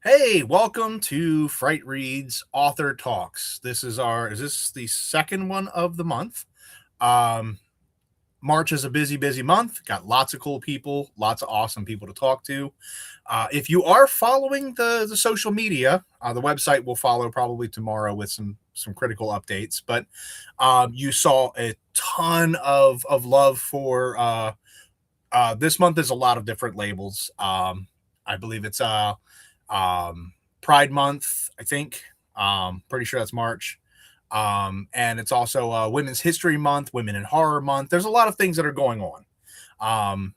Hey, welcome to Frightreads Author Talks. Is this the second one of the month? Um, March is a busy month. Got lots of cool people, lots of awesome people to talk to. If you are following the social media, the website will follow probably tomorrow with some critical updates. But you saw a ton of love for this month. Is a lot of different labels. I believe it's Pride Month, I think. Pretty sure that's March. And it's also Women's History Month, Women in Horror Month. There's a lot of things that are going on.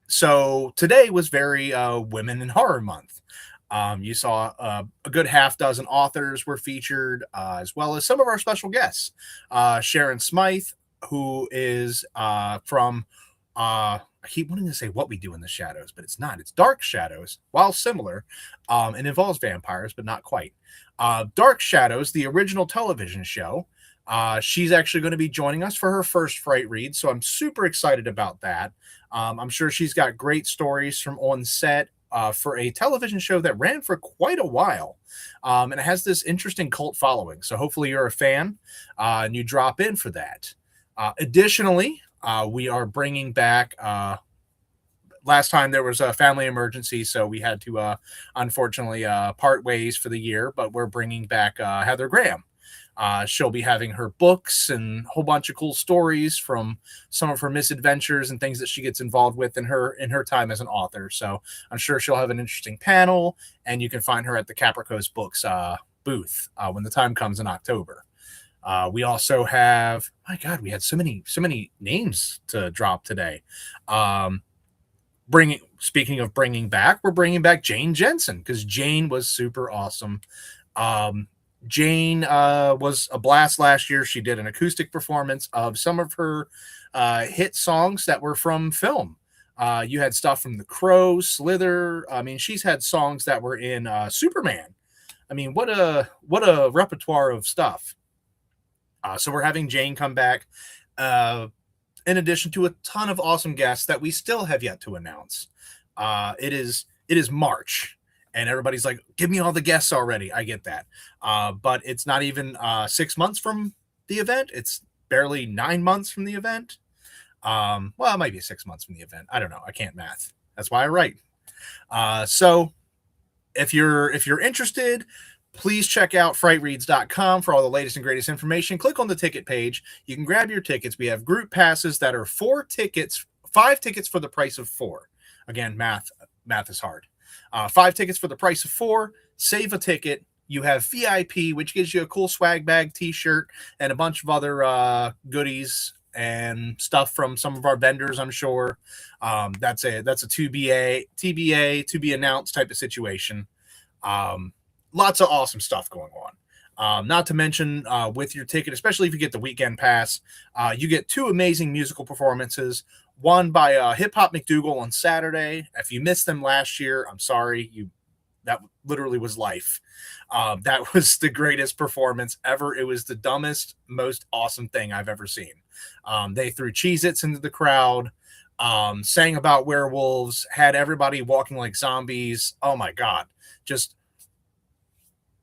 So today was very Women in Horror Month. You saw a good half dozen authors were featured, as well as some of our special guests. Sharon Smythe, who is from I keep wanting to say What We Do in the Shadows, but it's not. It's Dark Shadows, while similar. It involves vampires, but not quite. Dark Shadows, the original television show. She's actually going to be joining us for her first Fright Read, so I'm super excited about that. I'm sure she's got great stories from on set for a television show that ran for quite a while. And it has this interesting cult following. So hopefully you're a fan and you drop in for that. Additionally, we are bringing back. Last time there was a family emergency, so we had to unfortunately part ways for the year. But we're bringing back Heather Graham. She'll be having her books and a whole bunch of cool stories from some of her misadventures and things that she gets involved with in her time as an author. So I'm sure she'll have an interesting panel, and you can find her at the Capricos Books booth when the time comes in October. We also have, my God, we had so many names to drop today. Speaking of bringing back, we're bringing back Jane Jensen because Jane was super awesome. Jane was a blast last year. She did an acoustic performance of some of her hit songs that were from film. You had stuff from The Crow, Slither. I mean, she's had songs that were in Superman. I mean, what a repertoire of stuff. So we're having Jane come back, in addition to a ton of awesome guests that we still have yet to announce. It is March, and everybody's like, "Give me all the guests already." I get that, but it's not even 6 months from the event. It's barely 9 months from the event. Well, it might be 6 months from the event. I don't know. I can't math. That's why I write. So if you're interested, please check out frightreads.com for all the latest and greatest information. Click on the ticket page. You can grab your tickets. We have group passes that are 5 tickets for the price of 4. Again, math is hard. 5 tickets for the price of 4. Save a ticket. You have VIP, which gives you a cool swag bag, t-shirt, and a bunch of other goodies and stuff from some of our vendors, I'm sure. That's a TBA, to be announced type of situation. Lots of awesome stuff going on. Not to mention, with your ticket, especially if you get the weekend pass, you get 2 amazing musical performances. One by Hip Hop McDougal on Saturday. If you missed them last year, I'm sorry. That literally was life. That was the greatest performance ever. It was the dumbest, most awesome thing I've ever seen. They threw Cheez-Its into the crowd, sang about werewolves, had everybody walking like zombies. Oh my God.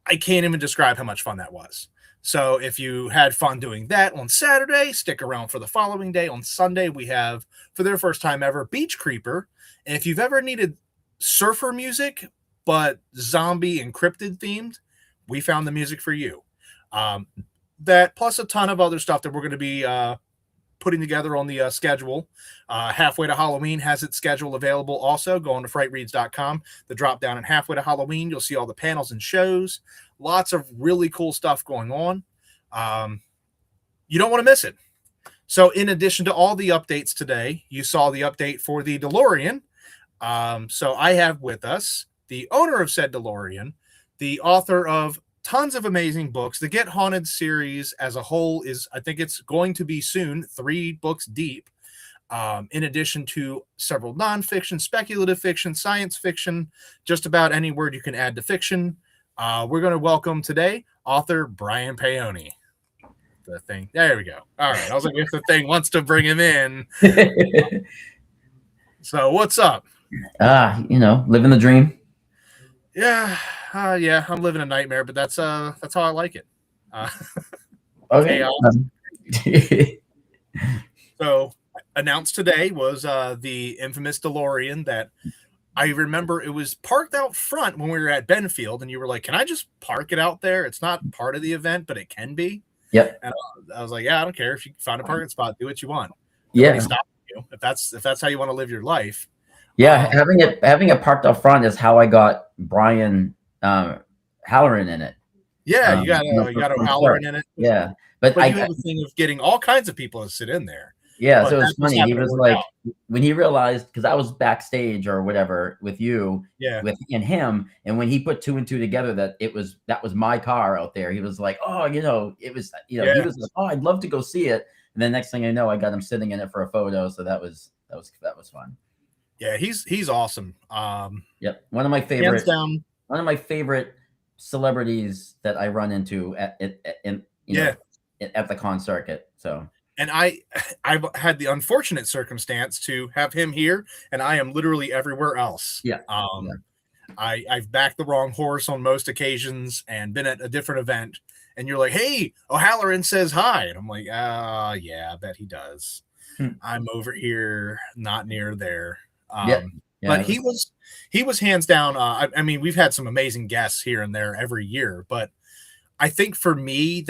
I can't even describe how much fun that was. So if you had fun doing that on Saturday, stick around for the following day. On Sunday, we have, for their first time ever, Beach Creeper. And if you've ever needed surfer music, but zombie and cryptid themed, we found the music for you. That plus a ton of other stuff that we're going to be putting together on the schedule. Halfway to Halloween has its schedule available also. Go on to frightreads.com. The drop down at Halfway to Halloween, you'll see all the panels and shows. Lots of really cool stuff going on. You don't want to miss it. So in addition to all the updates today, you saw the update for the DeLorean. So I have with us the owner of said DeLorean, the author of tons of amazing books. The Get Haunted series as a whole is, I think it's going to be soon, 3 books deep, in addition to several nonfiction, speculative fiction, science fiction, just about any word you can add to fiction. We're going to welcome today author Brian Paone. The thing. There we go. All right. I was like, if the thing wants to bring him in. So what's up? Living the dream. Yeah, yeah, I'm living a nightmare, but that's how I like it. Uh, Okay. chaos. So announced today was the infamous DeLorean that I remember it was parked out front when we were at Benfield, and you were like, "Can I just park it out there? It's not part of the event, but it can be." Yep. And I was like, "Yeah, I don't care if you find a parking spot, do what you want. Nobody's Yeah. stopping you if that's how you want to live your life." Yeah. Um, Having it parked up front is how I got Brian Halloran in it. yeah, you got From O'Halloran Clerks. in it, Yeah. But but you have a thing of getting all kinds of people to sit in there. yeah, But so it that was just funny. He happened to was work out. like, when he realized, because I was backstage or whatever with you, Yeah, with and him, and when he put two and two together that that was my car out there, he was like, oh, it was, he yeah, was like, oh, I'd love to go see it. And then next thing I know, I got him sitting in it for a photo. So that was fun. yeah. He's awesome. Yep, Hands down. one of my favorite celebrities that I run into Yeah, at the con circuit. So and I've had the unfortunate circumstance to have him here, and I am literally everywhere else. yeah, yeah, I've backed the wrong horse on most occasions and been at a different event, and you're like, "Hey, O'Halloran says hi," and I'm like, yeah, I bet he does. hmm. I'm over here, not near there." Yeah, yeah. But he was hands down. I mean, we've had some amazing guests here and there every year, but I think for me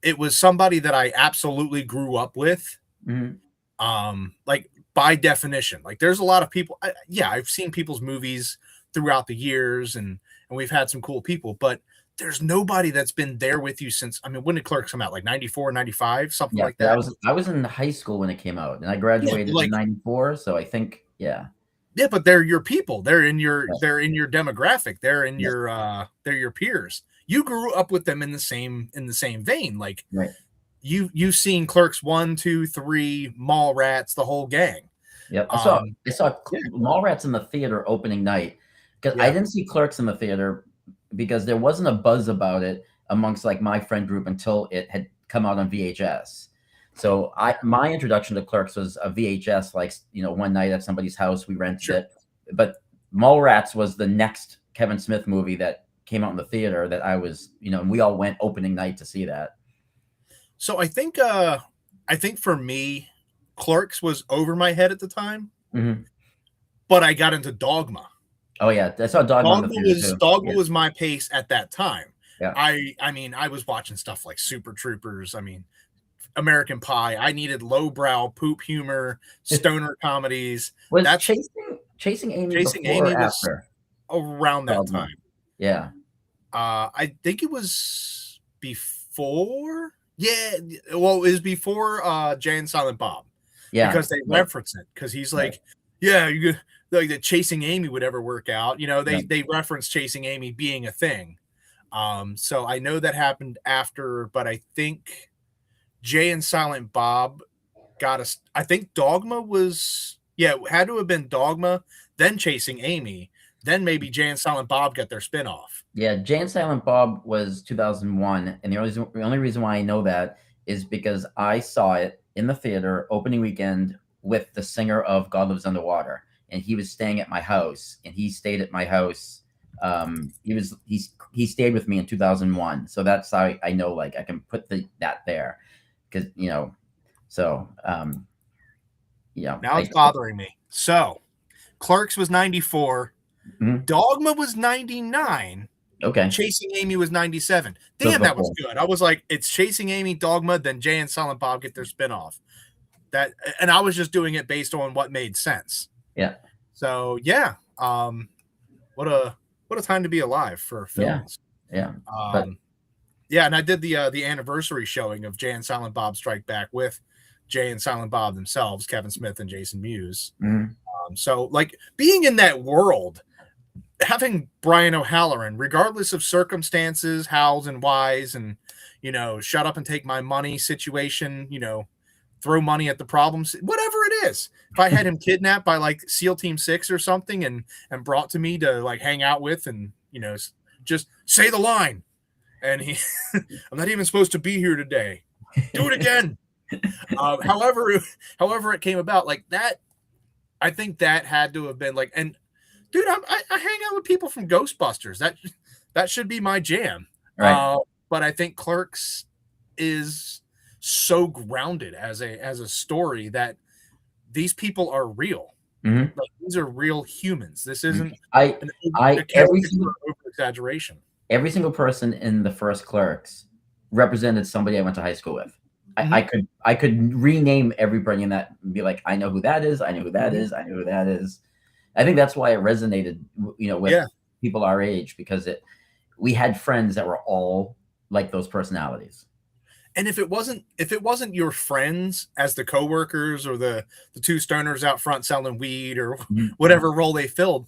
it was somebody that I absolutely grew up with. Mhm. Like by definition, like there's a lot of people. Yeah, I've seen people's movies throughout the years, and we've had some cool people, but there's nobody that's been there with you since. I mean, when did Clerks come out? Like 94, 95, something Yeah, like I that. was in high school when it came out, and I Yeah, graduated in like '94. So I think, yeah, yeah, but they're your people. yes, They're in your demographic. yes, They're your peers. You grew up with them in the same vein. Like right, you've seen Clerks 1, 2, 3, Mallrats, the whole gang. yep. Um, I saw yeah, Mallrats in the theater opening night, because I yeah, didn't see Clerks in the theater because there wasn't a buzz about it amongst like my friend group until it had come out on VHS. So my introduction to Clerks was a VHS, like one night at somebody's house we rented sure. it. But Mallrats was the next Kevin Smith movie that came out in the theater that I was, and we all went opening night to see that. So I think for me, Clerks was over my head at the time, Hmm. but I got into Dogma. Oh yeah, I saw Dogma in the theater too. Dogma Yeah, was my pace at that time. yeah. I mean, I was watching stuff like Super Troopers. I mean, American Pie. I needed lowbrow poop humor, stoner comedies. Was That's Chasing Amy Chasing before Amy or was after around that Dogma? time. Yeah, I think it was before. Yeah, well, it was before Jay and Silent Bob yeah, because they right, reference it because he's right, like, yeah, you like that Chasing Amy would ever work out. right. They reference Chasing Amy being a thing. So I know that happened after, but I think Jay and Silent Bob got us. I think Dogma was, yeah, it had to have been Dogma, then Chasing Amy, then maybe Jay and Silent Bob got their spinoff. Yeah, Jay and Silent Bob was 2001, and the only reason why I know that is because I saw it in the theater opening weekend with the singer of God Lives Underwater, and he was staying at my house, and he stayed at my house. He stayed with me in 2001, so that's how I know, like, I can put that there, because so Now I it's bothering me. So Clerks was 94, mhm. Dogma was 99, Okay, Chasing Amy was 97. so it's Damn, that was before, good. I was like, it's Chasing Amy, Dogma, then Jay and Silent Bob get their spinoff. That, and I was just doing it based on what made sense. yeah, So yeah, what a time to be alive for yeah, films. yeah, but Um, yeah, and I did the anniversary showing of Jay and Silent Bob Strike Back with Jay and Silent Bob themselves, Kevin Smith and Jason Mewes. mhm. So like being in that world, having Brian O'Halloran, regardless of circumstances, hows and whys, and shut up and take my money situation, throw money at the problems, whatever it is. If I had him kidnapped by like SEAL Team 6 or something and brought to me to like hang out with and just say the line, and he, I'm not even supposed to be here today. Do it again. However it came about, like that, I think that had to have been like, and dude, I hang out with people from Ghostbusters. That should be my jam. Right. But I think Clerks is so grounded as a story that these people are real. Mm-hmm. Like, these are real humans. This isn't I a every caricature or over exaggeration. every single person in the first Clerks represented somebody I went to high school with. Mm-hmm. I could rename everybody in that and be like, I know who that is. I know who that Mm-hmm. is. I know who that is. I think that's why it resonated, with Yeah. people our age, because we had friends that were all like those personalities. And if it wasn't your friends as the coworkers or the two stoners out front selling weed or Mhm. whatever role they filled,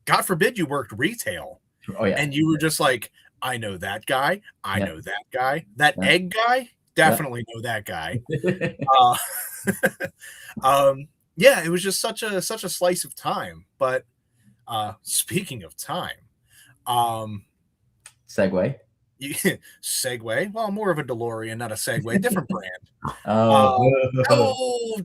God forbid you worked retail Oh yeah, and you were just like, I know that guy, I yeah, know that guy, that yeah, egg guy, yeah. definitely know that guy. Uh, yeah, it was just such a slice of time. But speaking of time, um, Segue. Segway, well, more of a DeLorean, not a Segway, different brand. Oh, Uh, oh, oh,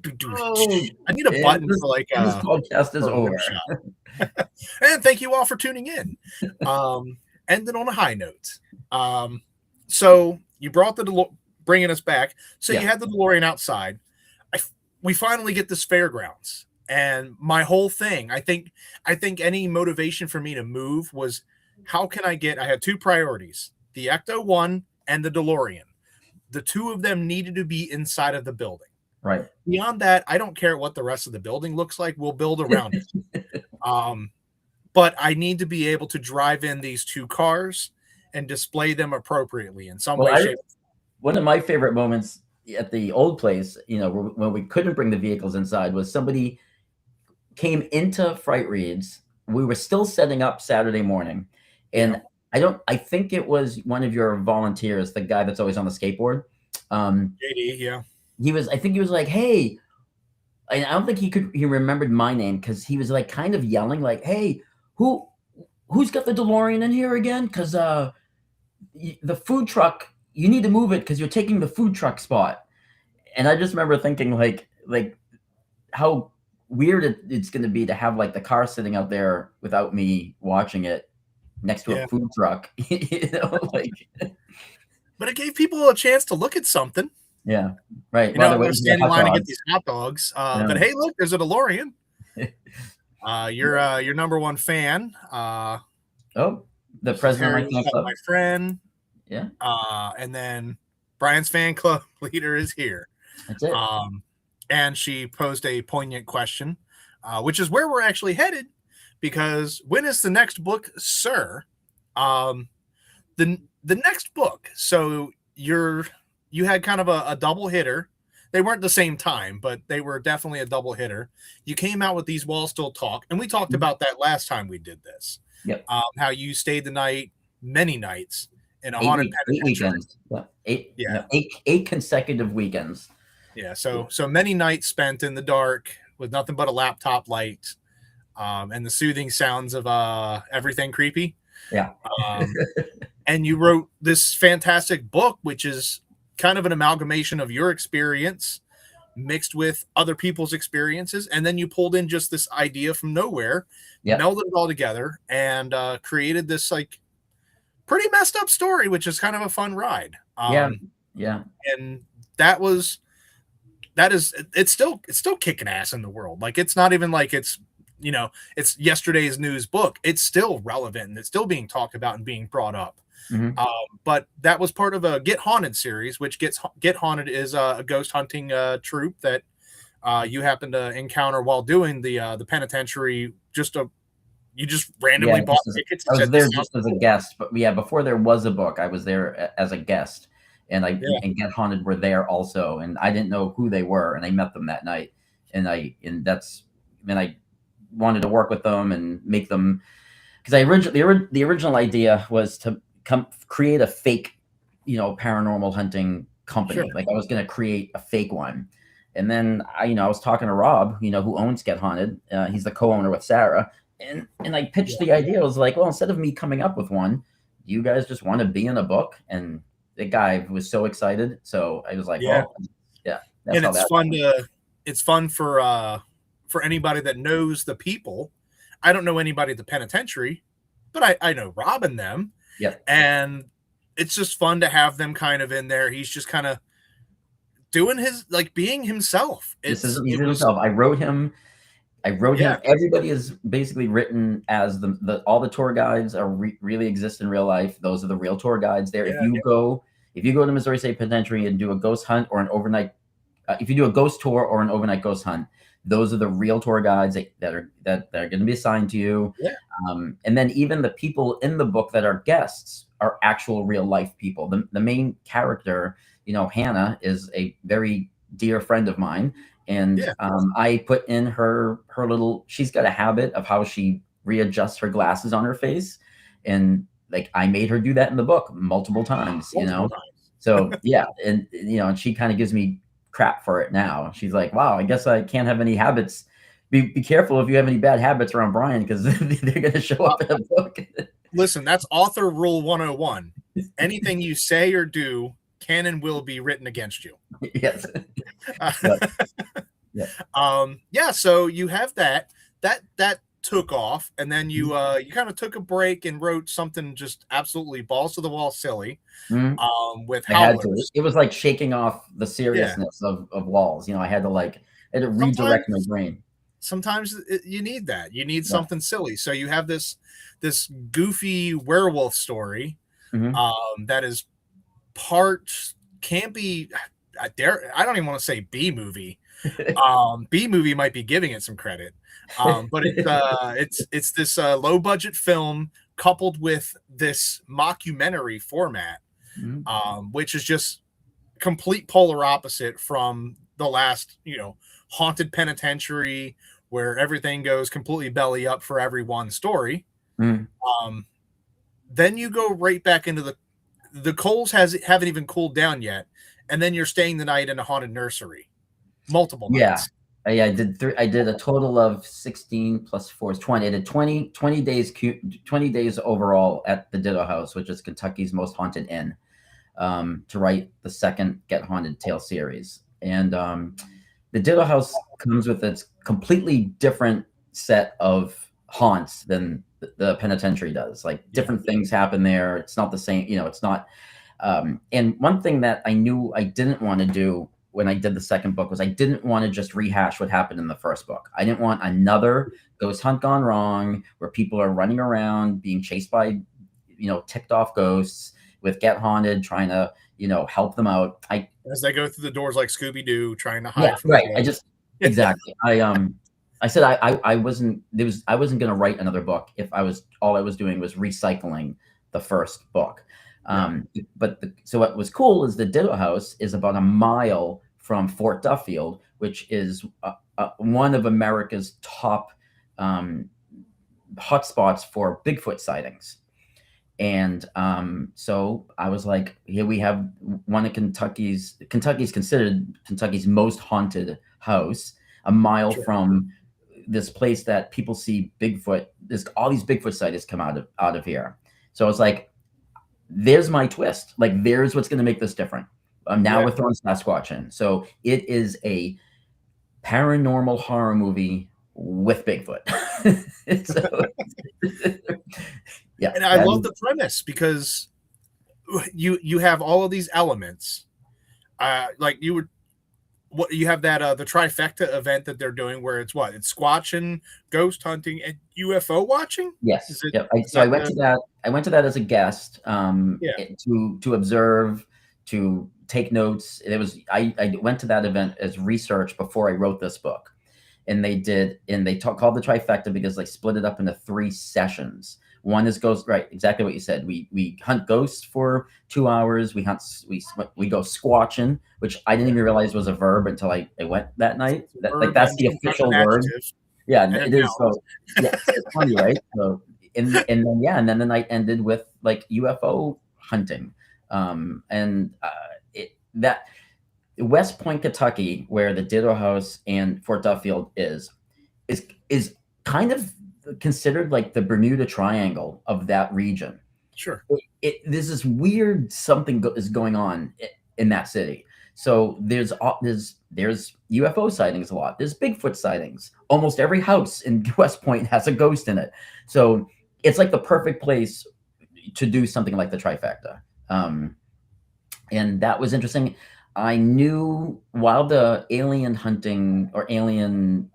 I need a button for like and this podcast is for a rim over. shot. And thank you all for tuning in. Ended on a high note. So you brought bringing us back. So Yeah, you had the DeLorean outside. We finally get this fairgrounds, and my whole thing. I think any motivation for me to move was how can I get? I had two priorities: the Ecto One and the DeLorean. The two of them needed to be inside of the building. right. Beyond that, I don't care what the rest of the building looks like. We'll build around it. But I need to be able to drive in these two cars and display them appropriately in some Well, way, shape. one of my favorite moments at the old place, when we couldn't bring the vehicles inside, was somebody came into Frightreads. We were still setting up Saturday morning, and I think it was one of your volunteers, the guy that's always on the skateboard. JD, yeah. I think he was like, "Hey," and I don't think he remembered my name because he was like kind of yelling, like, "Hey, who's got the DeLorean in here again? Because the food truck, you need to move it because you're taking the food truck spot." And I just remember thinking like how weird it's going to be to have like the car sitting out there without me watching it next to Yeah. a food truck, like. But it gave people a chance to look at something. Yeah, right. They're standing in line to get these hot dogs. Yeah. But hey, look, there's a DeLorean. Your number one fan. Oh, the president of my fan club. My friend. Yeah. And then Brian's fan club leader is here. That's it. And she posed a poignant question, which is where we're actually headed, because when is the next book, sir? The next book. So you had kind of a double hitter. They weren't the same time, but they were definitely a double hitter. You came out with These Walls Still Talk, and we talked about that last time we did this. Yep. How you stayed the night, many nights in a 8 haunted penitentiary. weekends. Yeah. 8 consecutive weekends. Yeah. So many nights spent in the dark with nothing but a laptop light, and the soothing sounds of everything creepy. Yeah. And you wrote this fantastic book, which is kind of an amalgamation of your experience mixed with other people's experiences. And then you pulled in just this idea from nowhere, melded it all together, and created this like pretty messed up story, which is kind of a fun ride. Yeah. And it's still kicking ass in the world. Like, it's not even like it's yesterday's news book. It's still relevant and it's still being talked about and being brought up. Mm-hmm. But that was part of a Get Haunted series, which Get Haunted is a ghost hunting troupe that you happen to encounter while doing the penitentiary. You just randomly bought tickets. I was there just as a guest, but before there was a book, I was there as a guest, and and Get Haunted were there also, and I didn't know who they were, and I met them that night, and I wanted to work with them and make them, because the original idea was to create a fake, paranormal hunting company. Sure. Like, I was going to create a fake one. And then I was talking to Rob, who owns Get Haunted. He's the co-owner with Sarah. And I pitched the idea. I was like, well, instead of me coming up with one, do you guys just want to be in a book? And the guy was so excited. So I was like, well, yeah. That's and it's fun it's fun for anybody that knows the people. I don't know anybody at the penitentiary, but I know Rob and them. Yep. And it's just fun to have them kind of in there. He's just kind of doing his, like, being himself. This It's, isn't he's it was, himself. I wrote him. yeah, Everybody is basically written as all the tour guides are really exist in real life. Those are the real tour guides there. yeah, If you go to Missouri State Penitentiary and do a ghost hunt or an overnight, if you do a ghost tour or an overnight ghost hunt, those are the real tour guides that are going to be assigned to you. yeah, And then even the people in the book that are guests are actual real life people. The main character, Hannah, is a very dear friend of mine. And yeah. I put in her little, she's got a habit of how she readjusts her glasses on her face. And like, I made her do that in the book multiple times, Multiple times. So yeah. And, and she kind of gives me crap for it now. She's like, wow, I guess I can't have any habits. Be careful if you have any bad habits around Brian, because they're going to show up in the book. Listen, that's author rule 101. Anything you say or do can and will be written against you. Yes. Yeah. So you have that took off, and then you kind of took a break and wrote something just absolutely balls to the wall silly. With Howlers. It was like shaking off the seriousness of walls. I had to redirect my brain. Sometimes you need that. You need something silly. So you have this goofy werewolf story that is part campy. I don't even want to say B movie. B movie might be giving it some credit, but it's this low budget film coupled with this mockumentary format, which is just complete polar opposite from the last, haunted penitentiary where everything goes completely belly up for every one story. Then you go right back into the coals haven't even cooled down yet, and then you're staying the night in a haunted nursery multiple nights. Yeah, I did a total of 16 plus 4 is 20. I did 20 days overall at the Ditto House, which is Kentucky's most haunted inn, to write the second Get Haunted Tale series. And the Ditto House comes with its completely different set of haunts than the penitentiary does. Like, different things happen there. It's not the same, it's not. And one thing that I knew I didn't want to do when I did the second book was I didn't want to just rehash what happened in the first book. I didn't want another ghost hunt gone wrong where people are running around being chased by, ticked off ghosts with Get Haunted, trying to, help them out. As they go through the doors like Scooby-Doo, trying to hide from right. Exactly. I said I wasn't going to write another book if all I was doing was recycling the first book. So what was cool is the Ditto House is about a mile from Fort Duffield, which is one of America's top hotspots for Bigfoot sightings. And so I was like, here we have one of Kentucky's considered Kentucky's most haunted house, a mile from this place that people see Bigfoot. There's all these Bigfoot sightings come out of here. So I was like, there's my twist. Like, there's what's going to make this different. Now we're throwing Sasquatch in. So it is a paranormal horror movie with Bigfoot. Yeah. And I love the premise because you have all of these elements. Like you have that the trifecta event that they're doing where it's squatching, ghost hunting, and UFO watching. Yes. I went to that. I went to that as a guest to observe, to take notes. I went to that event as research before I wrote this book, and they called the trifecta because they split it up into 3 sessions. One is ghost, right? Exactly what you said. We hunt ghosts for 2 hours. We go squatching, which I didn't even realize was a verb until I went that night. That's the official word. Yeah, it is. So yeah, it's funny, right? So and then the night ended with like UFO hunting, that West Point, Kentucky, where the Ditto House and Fort Duffield is kind of considered like the Bermuda Triangle of that region. Sure. There's this weird something is going on in that city. So there's UFO sightings a lot. There's Bigfoot sightings. Almost every house in West Point has a ghost in it. So it's like the perfect place to do something like the trifecta. And that was interesting. I knew while the alien hunting or alien,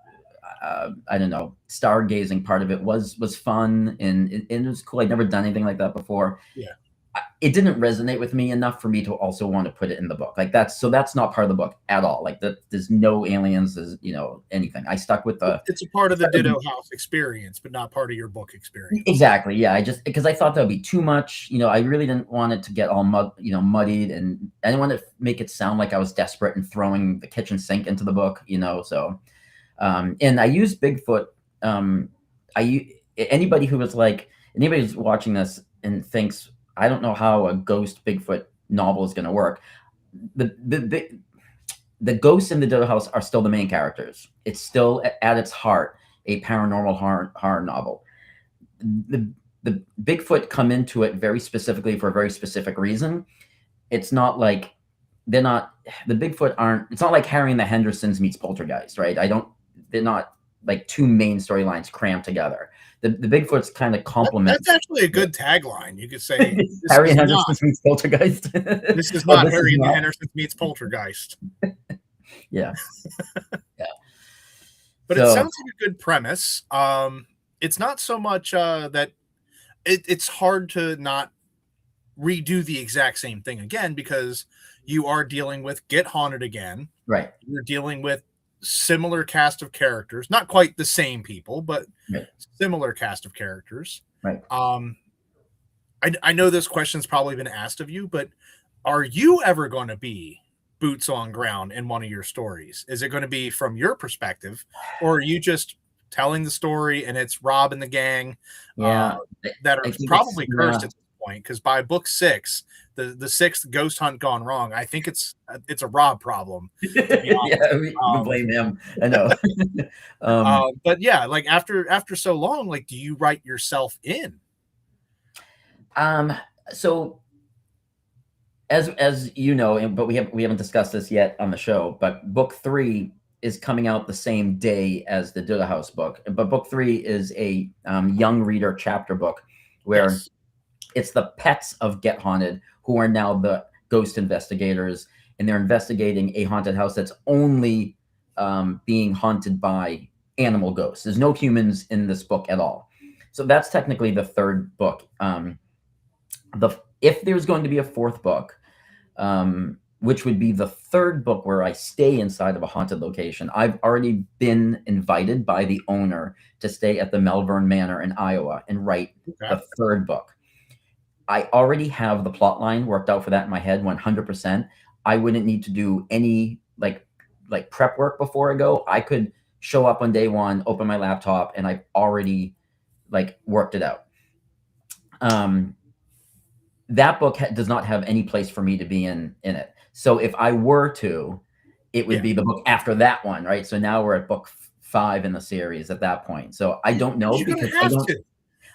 I don't know, stargazing part of it was fun and it was cool. I'd never done anything like that before. Yeah. It didn't resonate with me enough for me to also want to put it in the book. Like that's not part of the book at all. Like there's no aliens, there's anything. I stuck with the. It's a part of the Ditto House experience, but not part of your book experience. Exactly. Yeah. Because I thought that would be too much. I really didn't want it to get all muddied, and I didn't want to make it sound like I was desperate and throwing the kitchen sink into the book. So, and I used Bigfoot. Anybody who's watching this and thinks, I don't know how a ghost Bigfoot novel is going to work. The ghosts in the Ditto House are still the main characters. It's still at its heart a paranormal horror novel. The Bigfoot come into it very specifically for a very specific reason. It's not like the Bigfoot aren't. It's not like Harry and the Hendersons meets Poltergeist, right? They're not like two main storylines crammed together. The Bigfoot's kind of complement. That's actually a good tagline. You could say Harry and Henderson meets Poltergeist. This is not Harry and the Henderson meets Poltergeist. Yeah. Yeah. But it sounds like a good premise. It's not so much that it's hard to not redo the exact same thing again, because you are dealing with Get Haunted again. Right. You're dealing with similar cast of characters, not quite the same people, but similar cast of characters. Right. I know this question's probably been asked of you, but are you ever going to be boots on ground in one of your stories? Is it going to be from your perspective, or are you just telling the story and it's Rob and the gang that are probably cursed at this point? Because by book 6, the 6th ghost hunt gone wrong, I think it's a Rob problem. We blame him. I know. But yeah, like after so long, like, do you write yourself in? So as you know, but we haven't discussed this yet on the show, but book 3 is coming out the same day as the Ditto House book. But book 3 is a young reader chapter book where it's the pets of Get Haunted who are now the ghost investigators, and they're investigating a haunted house that's only being haunted by animal ghosts. There's no humans in this book at all. So that's technically the 3rd book. If there's going to be a 4th book, which would be the 3rd book where I stay inside of a haunted location, I've already been invited by the owner to stay at the Melbourne Manor in Iowa and write the 3rd book. I already have the plot line worked out for that in my head 100%. I wouldn't need to do any like prep work before I go. I could show up on day 1, open my laptop, and I've already worked it out. That book does not have any place for me to be in it. So if I were to, it would be the book after that one, right? So now we're at book 5 in the series at that point. So I don't know, because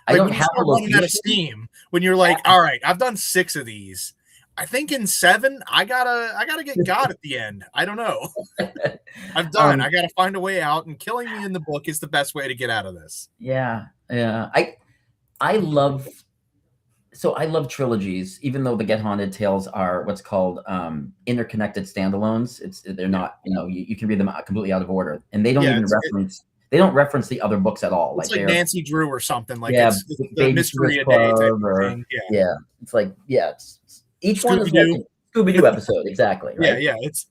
I don't have a location. Out of steam when you're like, all right, I've done 6 of these. I think in 7, I gotta get God at the end. I don't know. I'm done. I gotta find a way out, and killing me in the book is the best way to get out of this. Yeah. I love trilogies, even though the Get Haunted tales are what's called interconnected standalones. They're not, you can read them completely out of order, and they don't even reference. They don't reference the other books at all. It's like Nancy Drew or something. Like it's the Mystery a Day type of thing. Yeah. It's like each one is like a Scooby-Doo episode, exactly. Right? Yeah. It's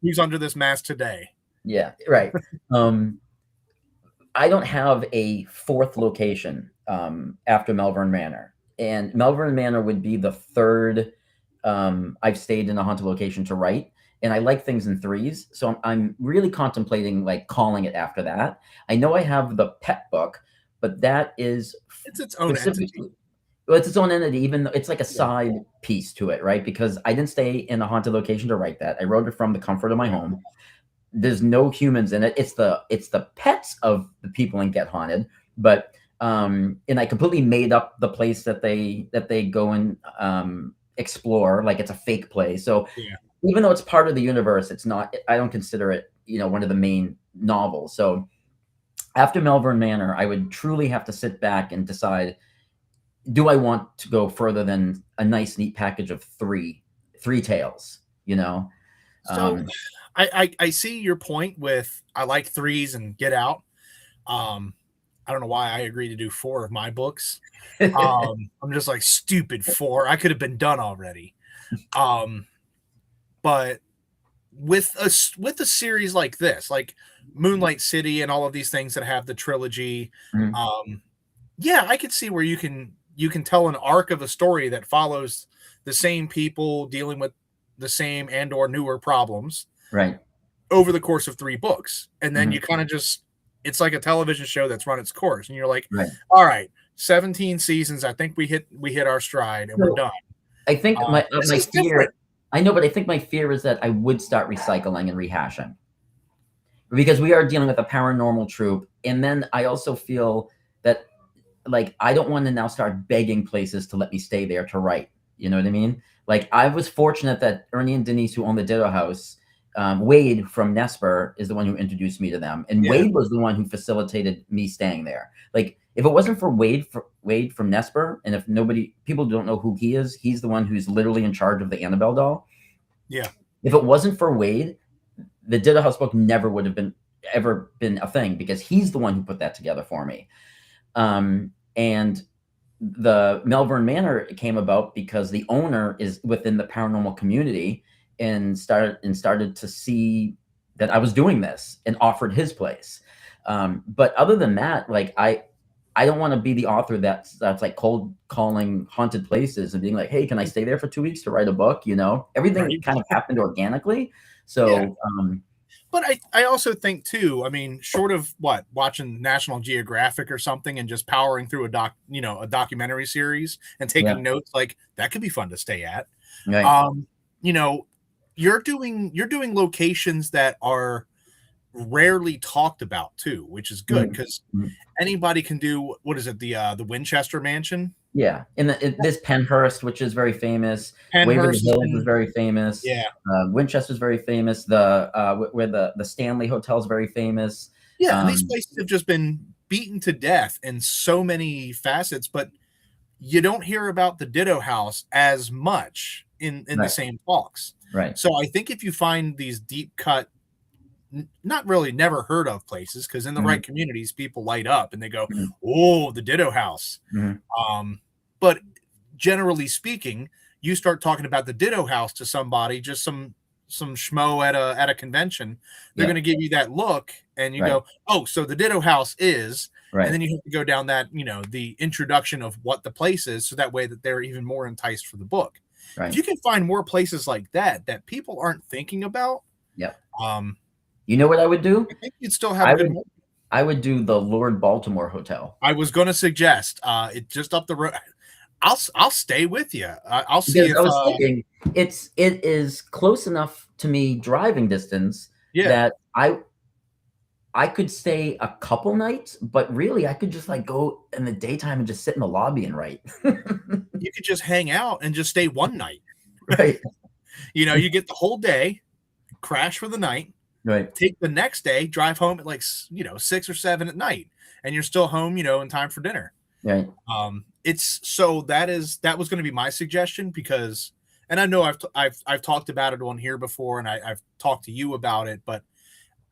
who's under this mask today. Yeah, right. I don't have a 4th location after Melbourne Manor. And Melbourne Manor would be the 3rd I've stayed in a haunted location to write. And I like things in 3s. So I'm really contemplating calling it after that. I know I have the pet book, but that is... It's its own entity. Well, it's its own entity, even though it's like a side piece to it, right? Because I didn't stay in a haunted location to write that. I wrote it from the comfort of my home. There's no humans in it. It's the pets of the people in Get Haunted, but... and I completely made up the place that they go and explore, like it's a fake place. So even though it's part of the universe, it's not. I don't consider it, one of the main novels. So after Melbourne Manor, I would truly have to sit back and decide: do I want to go further than a nice, neat package of three tales? So I see your point with I like threes and Get Out. I don't know why I agreed to do 4 of my books. I'm just like stupid 4. I could have been done already. But with a series like this, like Moonlight City and all of these things that have the trilogy, Mhm. yeah, I could see where you can tell an arc of a story that follows the same people dealing with the same and or newer problems Right. over the course of 3 books. And then you Mhm. kind of just it's like a television show that's run its course and you're like, Right. "All right, 17 seasons, I think we hit our stride and we're So done." I think This my is different. fear. I know, but I think my fear is that I would start recycling and rehashing, because we are dealing with a paranormal troop, and then I also feel that, like, I don't want to now start begging places to let me stay there to write. You know what I mean? Like, I was fortunate that Ernie and Denise, who own the Ditto House, Wade from Nesper is the one who introduced me to them, and Yeah, Wade was the one who facilitated me staying there. Like, if it wasn't for Wade from Nesper, and if people don't know who he is, he's the one who's literally in charge of the Annabelle doll. yeah. If it wasn't for Wade, the Ditto House book never would have ever been a thing, because he's the one who put that together for me. And the Melbourne Manor came about because the owner is within the paranormal community, and started to see that I was doing this and offered his place. But other than that, like, I don't want to be the author that's like cold calling haunted places and being like, "Hey, can I stay there for 2 weeks to write a book?" Everything Right. kind of happened organically. Yeah. So, But I also think too, I mean, short of what, watching National Geographic or something and just powering through a documentary series and yeah, taking notes, like that could be fun to stay at. right. Um, you know, you're doing locations that are rarely talked about too, which is good Mhm, because mhm. anybody can do what is it, the Winchester Mansion? Yeah, and this Penhurst, which is very famous. Waverly Penhurst has Hills is been very famous. yeah. Winchester's very famous. Where the Stanley Hotel is very famous. Yeah, and these Um, places have just been beaten to death in so many facets, but you don't hear about the Ditto House as much in the right, same talks. right. So I think if you find these deep cut, not really never heard of places, because in the Mhm, right communities, people light up and they go, mhm, "Oh, the Ditto House." mhm. Um, but generally speaking, you start talking about the Ditto House to somebody, just some schmo at a convention, they're Yeah, going to give you that look, and you right, go, "Oh, so the Ditto House is," and right, then you have to go down that the introduction of what the place is, so that way that they're even more enticed for the book. If right. you can find more places like that people aren't thinking about, Yep. um, You know what I would do? I think you'd still have a I good. would I would do the Lord Baltimore Hotel, I was going to suggest it just up the road. I'll stay with you. I'll see because if I was thinking it is close enough to me driving distance yeah. that I could stay a couple nights, but really I could just, like, go in the daytime and just sit in the lobby and write. You could just hang out and just stay one night. Right, You get the whole day, crash for the night, right, take the next day, drive home at like 6 or 7 at night, and you're still home, in time for dinner. right. It's so that was going to be my suggestion because, and I know I've talked about it on here before, and I've talked to you about it, but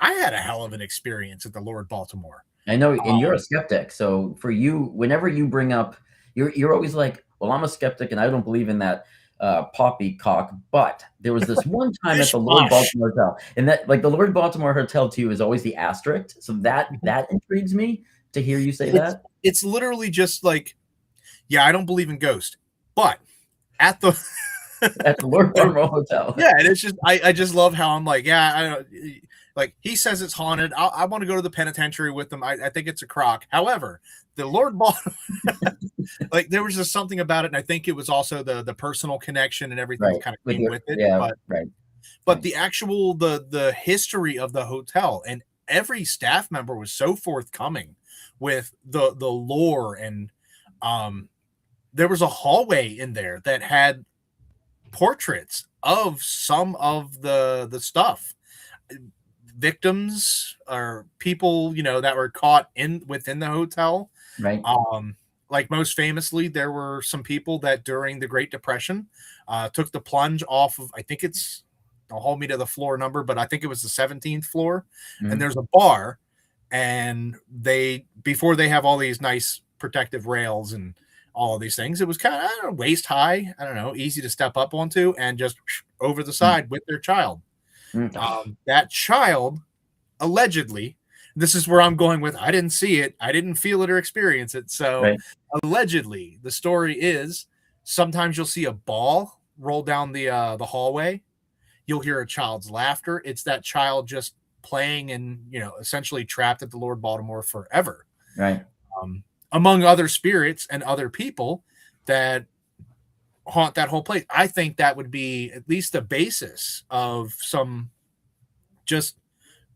I had a hell of an experience at the Lord Baltimore. I know, and you're a Um, skeptic, so for you, whenever you bring up, you're always like, "Well, I'm a skeptic and I don't believe in that, poppycock, but there was this one time at Bish the Lord bosh. Baltimore Hotel," and that, like, the Lord Baltimore Hotel to you is always the asterisk, so that intrigues me to hear you say It's that. it's literally just like, yeah, I don't believe in ghosts, but at the At the Lord Baltimore Hotel. yeah, and it's just I just love how I'm like, yeah, I don't like he says it's haunted. I want to go to the penitentiary with him. I think it's a crock. However, the Lord bought like there was just something about it, and I think it was also the personal connection and everything that Right, kind of with came your with it. yeah, But right, but right, the actual the history of the hotel and every staff member was so forthcoming with the lore and um there was a hallway in there that had portraits of some of the stuff. Victims or people, that were caught within the hotel. Right. Um, like most famously, there were some people that during the Great Depression took the plunge off of, I think it's, don't hold me to the floor number, but I think it was the 17th floor. And Mhm. there's a bar, and before they have all these nice protective rails and all of these things, it was kind of, I don't know, waist high, I don't know, easy to step up onto and just over the Mm. side with their child. Mm. That child allegedly, this is where I'm going with, I didn't see it, I didn't feel it or experience it. So Right. allegedly, the story is sometimes you'll see a ball roll down the hallway. You'll hear a child's laughter. It's that child just playing and essentially trapped at the Lord Baltimore forever. Right. Um, Among other spirits and other people that haunt that whole place. I think that would be at least the basis of some just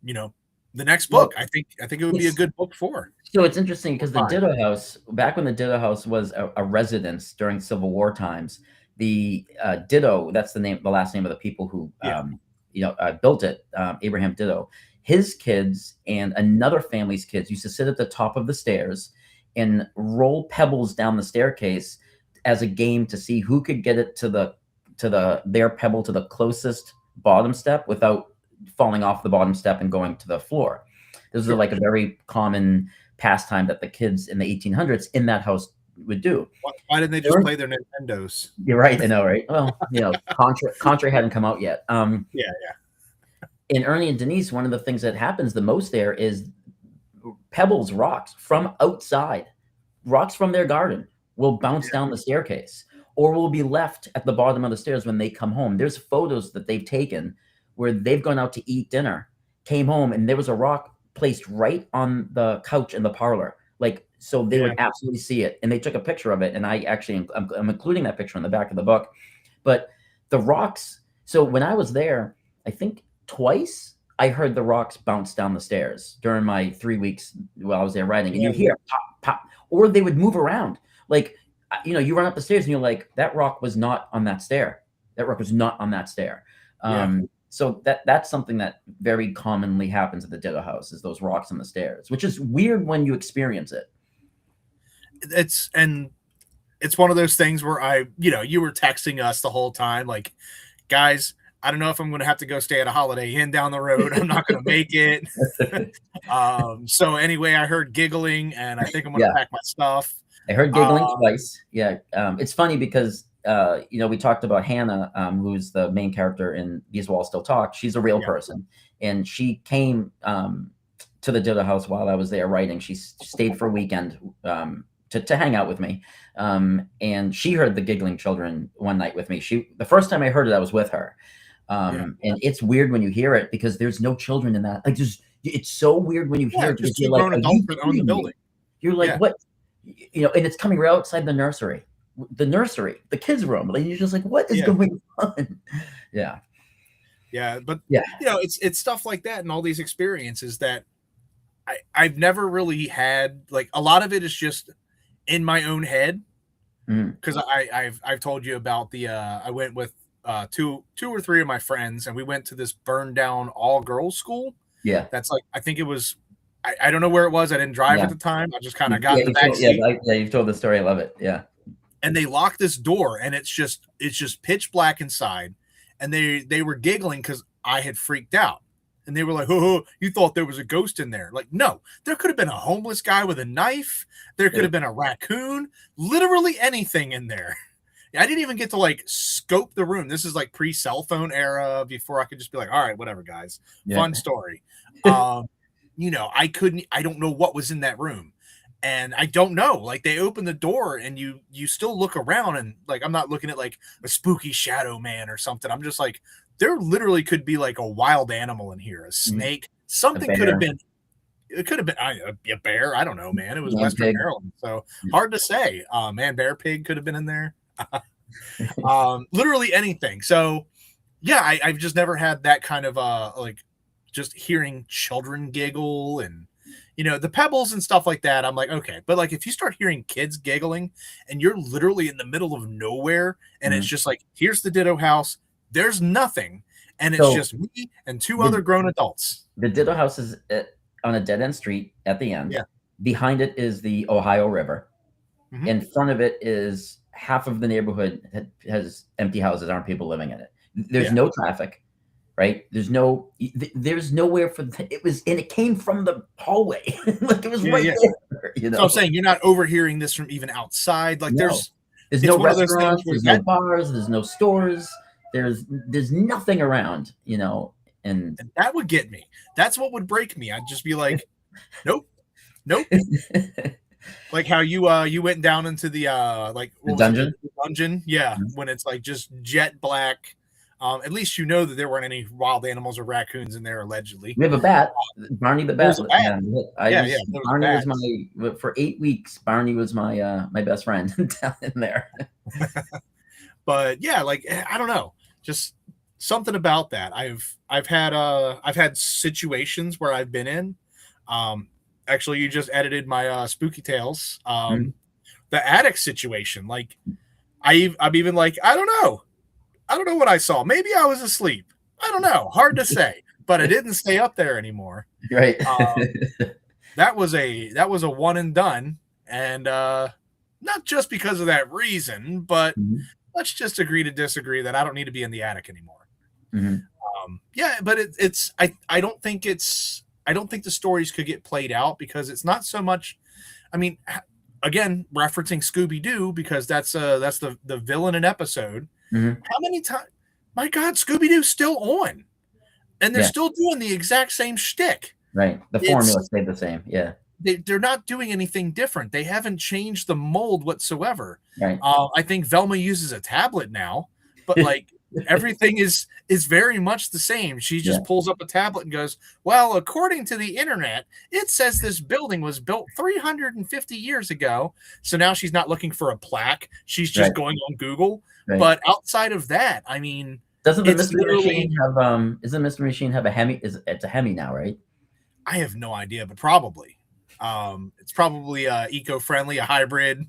the next book. Well, I think it would be a it's good book for. so it's interesting because the Fine. Ditto House, back when the Ditto House was a residence during Civil War times, the Ditto, that's the last name of the people who Yeah. built it, Abraham Ditto. His kids and another family's kids used to sit at the top of the stairs and roll pebbles down the staircase as a game to see who could get it to their pebble to the closest bottom step without falling off the bottom step and going to the floor. This is Sure. like a very common pastime that the kids in the 1800s in that house would do. Why didn't they just play their Nintendos? You're right. I know, right? Well, Contra hadn't come out yet. Yeah. In Ernie and Denise, one of the things that happens the most there is pebbles, rocks from outside, rocks from their garden will bounce down the staircase or will be left at the bottom of the stairs when they come home. There's photos that they've taken where they've gone out to eat dinner, came home, and there was a rock placed right on the couch in the parlor. So they would absolutely see it. And they took a picture of it. And I'm including that picture in the back of the book. But the rocks, so when I was there, I think twice I heard the rocks bounce down the stairs during my 3 weeks while I was there writing. And you hear pop, pop, or they would move around. You run up the stairs and you're like, that rock was not on that stair. That rock was not on that stair. So that's something that very commonly happens at the Ditto House is those rocks on the stairs, which is weird when you experience it. It's one of those things where you were texting us the whole time, like, guys, I don't know if I'm going to have to go stay at a Holiday Inn down the road. I'm not going to make it. So anyway, I heard giggling, and I think I'm going to pack my stuff. I heard giggling twice. Yeah. It's funny because, we talked about Hannah, who's the main character in These Walls Still Talk. She's a real person. And she came to the Ditto House while I was there writing. She stayed for a weekend to hang out with me. And she heard the giggling children one night with me. The first time I heard it, I was with her. And it's weird when you hear it because there's no children in that. It's so weird when you hear it because you're like, are you on the building? You're like, what? And it's coming right outside the nursery, the kids' room. Like, you're just like, what is going on? Yeah. But it's stuff like that and all these experiences that I've never really had. Like, a lot of it is just in my own head because I've told you about I went with two or three of my friends, and we went to this burned down all girls school. Yeah, that's like, I think it was. I don't know where it was. I didn't drive at the time. I just kind of got in the back seat. You've told the story. I love it. Yeah. And they locked this door, and it's just pitch black inside. And they were giggling because I had freaked out. And they were like, oh, you thought there was a ghost in there. Like, no, there could have been a homeless guy with a knife. There could have been a raccoon, literally anything in there. I didn't even get to scope the room. This is like pre-cell phone era, before I could just be like, all right, whatever, guys. Fun story. I don't know what was in that room. And I don't know, like, they open the door and you still look around, and like, I'm not looking at like a spooky shadow man or something. I'm just like, there literally could be like a wild animal in here, a snake, something could have been. It could have been a bear. I don't know, man. It was Western Maryland, so hard to say. Bear, pig could have been in there. Literally anything. So yeah, I've just never had that kind of just hearing children giggle and the pebbles and stuff like that. I'm like, okay, but like, if you start hearing kids giggling and you're literally in the middle of nowhere and it's just like, here's the Ditto House, there's nothing, and it's So just me and two the other grown adults. the Ditto House is on a dead end street at the end. Yeah. Behind it is the Ohio River. Mhm. In front of it is half of the neighborhood has empty houses, aren't people living in it. There's Yeah. no traffic, right? There's nowhere for it was, and it came from the hallway, like it was Yeah, right yeah. there. You So I'm know, saying you're not overhearing this from even outside. Like no, there's it's no one of those things restaurants, where there's no bars, there's no stores, there's nothing around. You know, and and that would get me. That's what would break me. I'd just be like, nope, nope. Like how you went down into the like the what was it, dungeon. the dungeon? Yeah, when it's like just jet black. At least you know that there weren't any wild animals or raccoons in there allegedly. We have a bat, Barney the bat. There's a bat. Yeah, Yeah, there was a Barney bat. was my for 8 weeks. Barney was my best friend down in there. But yeah, like I don't know, just something about that. I've had situations where I've been in. Actually, you just edited my spooky tales. The attic situation. Like I'm even like I don't know what I saw. Maybe I was asleep. I don't know. Hard to say. But I didn't stay up there anymore. Right. That was a one and done, and not just because of that reason, but let's just agree to disagree that I don't need to be in the attic anymore. Yeah, but I don't think the stories could get played out because it's not so much. I mean, again, referencing Scooby-Doo because that's the villain in episode. How many times? My God, Scooby-Doo's still on, and they're still doing the exact same shtick. Right. The formula stayed the same. Yeah. They're not doing anything different. They haven't changed the mold whatsoever. Right. I think Velma uses a tablet now, but like everything is very much the same. She just pulls up a tablet and goes, well, according to the internet, it says this building was built 350 years ago. So now she's not looking for a plaque. She's just going on Google. Right. But outside of that, I mean, doesn't the Mystery Machine have isn't the Mystery Machine have a Hemi? It's a Hemi now, right? I have no idea, but probably. It's probably eco-friendly, a hybrid.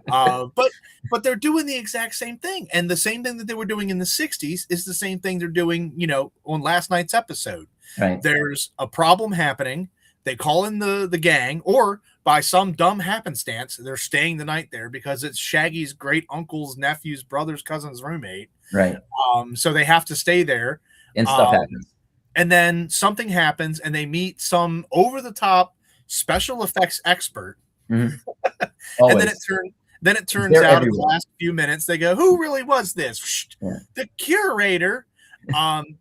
But they're doing the exact same thing, and the same thing that they were doing in the 60s is the same thing they're doing, on last night's episode. Right. There's a problem happening. They call in the gang, or by some dumb happenstance, they're staying the night there because it's Shaggy's great uncle's nephew's brother's cousin's roommate. Right. So they have to stay there, and stuff happens. And then something happens, and they meet some over-the-top special effects expert. And then it turns out in the last few minutes they go, who really was this? The curator. And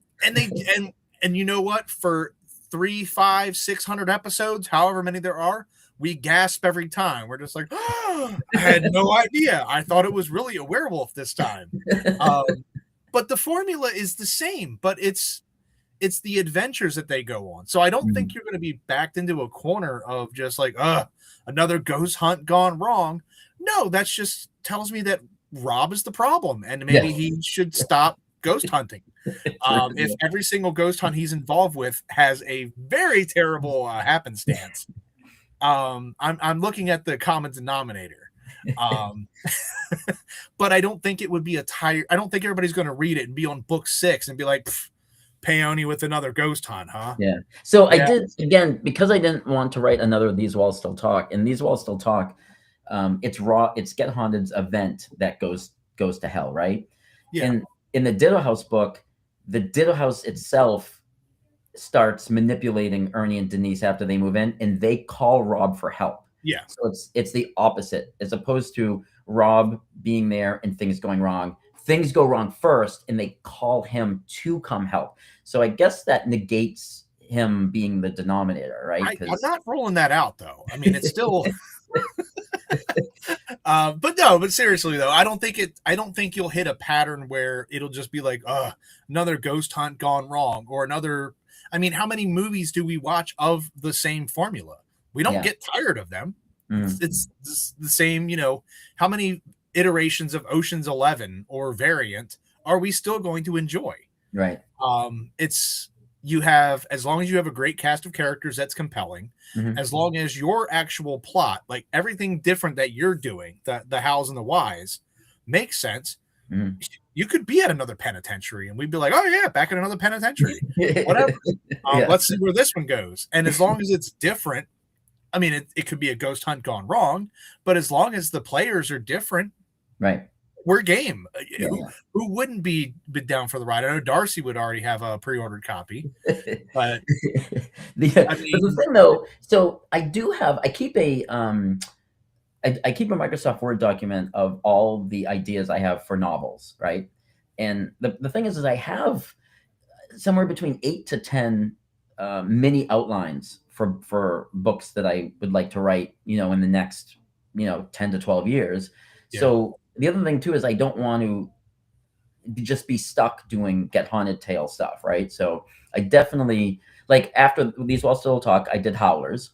you know what? For 300, 500, 600 episodes, however many there are, we gasp every time. We're just like, oh, I had no idea. I thought it was really a werewolf this time. But the formula is the same, but it's the adventures that they go on. So I don't think you're going to be backed into a corner of just like, another ghost hunt gone wrong. No, that's just tells me that Rob is the problem, and maybe he should stop ghost hunting. If every single ghost hunt he's involved with has a very terrible happenstance, I'm looking at the common denominator. But I don't think it would be I don't think everybody's going to read it and be on book 6 and be like, Paone with another ghost hunt, huh? Yeah. So I did, again, because I didn't want to write another These Walls Still Talk, and These Walls Still Talk, it's Get Haunted's event that goes to hell, right? Yeah. And in the Ditto House book, the Ditto House itself starts manipulating Ernie and Denise after they move in, and they call Rob for help. Yeah. So it's the opposite, as opposed to Rob being there and things going wrong. Things go wrong first, and they call him to come help. So I guess that negates him being the denominator, right? I'm not ruling that out, though. I mean, it's still. But seriously though, I don't think you'll hit a pattern where it'll just be like, another ghost hunt gone wrong, or another. I mean, how many movies do we watch of the same formula? We don't get tired of them. It's the same, how many iterations of Ocean's 11 or variant are we still going to enjoy? Right. As long as you have a great cast of characters that's compelling, as long as your actual plot, like everything different that you're doing, the hows and the whys, makes sense, you could be at another penitentiary, and we'd be like, oh yeah, back in another penitentiary, whatever. Yeah. Let's see where this one goes. And as long as it's different, I mean, it could be a ghost hunt gone wrong, but as long as the players are different, Right. we're game. Yeah, who wouldn't be down for the ride? I know Darcy would already have a pre-ordered copy, but but the thing though, so I keep a I keep a Microsoft Word document of all the ideas I have for novels, right? And the thing is I have somewhere between 8 to 10 mini outlines for books that I would like to write, in the next, 10 to 12 years. Yeah. So the other thing too is I don't want to just be stuck doing Get Haunted Tale stuff, right? So I definitely, like, after These Walls Still Talk, I did Howlers.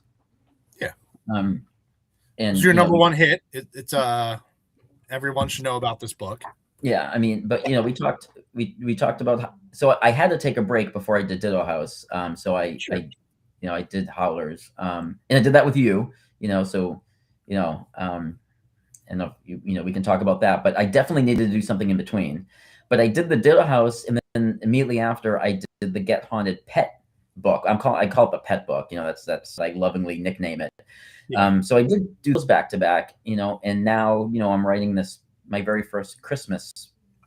Yeah. And it's your number one hit. It's everyone should know about this book. Yeah, I mean, but we talked about, so I had to take a break before I did Ditto House. So I did Howlers. And I did that with you, so and we can talk about that, but I definitely needed to do something in between. But I did the Ditto House, and then immediately after I did the Get Haunted Pet book. I call it the pet book. That's I lovingly nickname it. Yeah. So I did do those back to back, and now, I'm writing my very first Christmas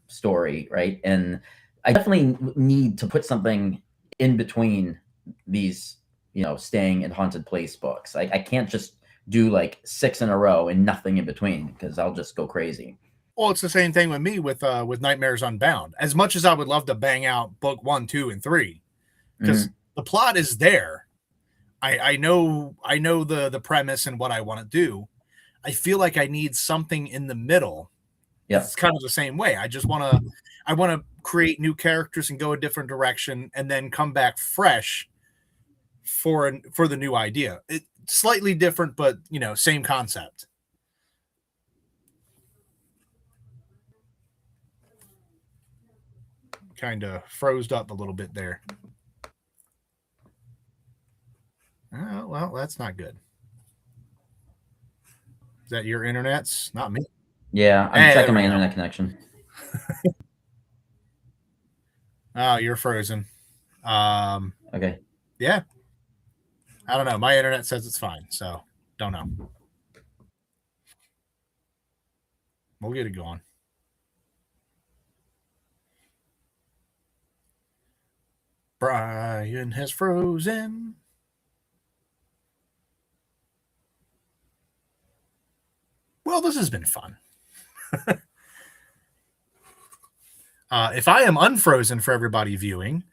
story, right? And I definitely need to put something in between these, staying in haunted place books. I can't just do like 6 in a row and nothing in between, because I'll just go crazy. Well, it's the same thing with me with Nightmares Unbound. As much as I would love to bang out book 1, 2, and 3, because the plot is there. I know the premise and what I want to do. I feel like I need something in the middle. Yeah. It's kind of the same way. I want to create new characters and go a different direction, and then come back fresh for the new idea. It's slightly different, but same concept. Kind of froze up a little bit there. Oh, well, that's not good. Is that your internet's? Not me. Yeah, I'm checking my internet connection. Oh, you're frozen. Okay. Yeah. I don't know. My internet says it's fine, so don't know. We'll get it going. Brian has frozen. Well, this has been fun. If I am unfrozen for everybody viewing,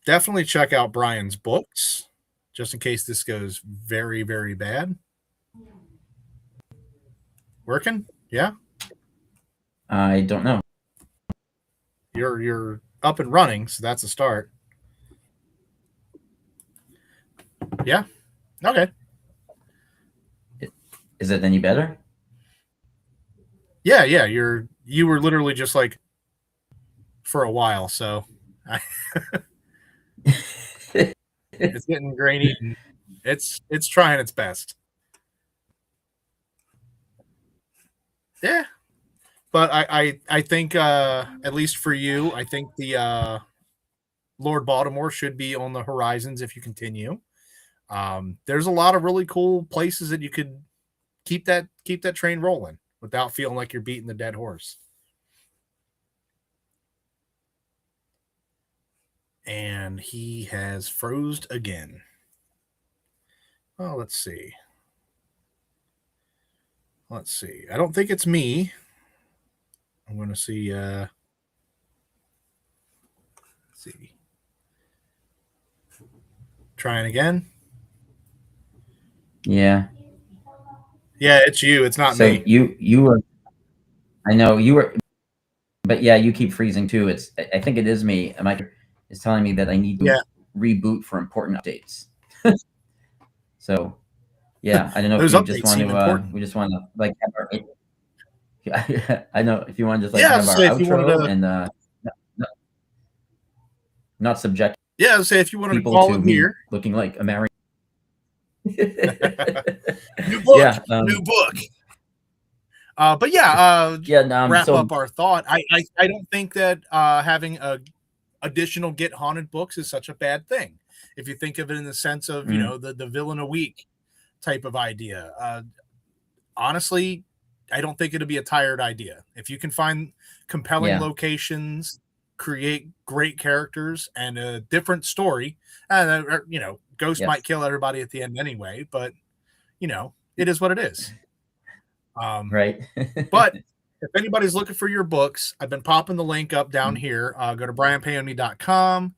definitely check out Brian's books, just in case this goes very, very bad. Working? Yeah? I don't know. You're up and running, so that's a start. Yeah? Okay. Is it any better? Yeah. You were literally just like for a while, so it's getting grainy. It's trying its best. Yeah. But I think at least for you, I think the Lord Baltimore should be on the horizons if you continue. There's a lot of really cool places that you could keep that train rolling without feeling like you're beating the dead horse. And he has froze again. Oh, let's see. I don't think it's me. I'm going to see. Let's see. Trying again. Yeah. Yeah, it's you. It's not me. You were. I know you were, but yeah, you keep freezing too. I think it is me. It's telling me that I need to reboot for important updates. So, yeah, I don't know if you just want to. We just want to like have our. I know if you want to just like have our outro and not subject. Yeah, say if you want to call him here, looking like a married. New book. New book. But yeah, Yeah. wrap So up our thought. I don't think that having additional Get Haunted books is such a bad thing. If you think of it in the sense of, the villain a week type of idea. Honestly, I don't think it'd be a tired idea. If you can find compelling yeah, locations, create great characters, and a different story, Ghost yes, might kill everybody at the end anyway, but it is what it is. right. But if anybody's looking for your books, I've been popping the link up down Mm, here. Go to brianpaone.com,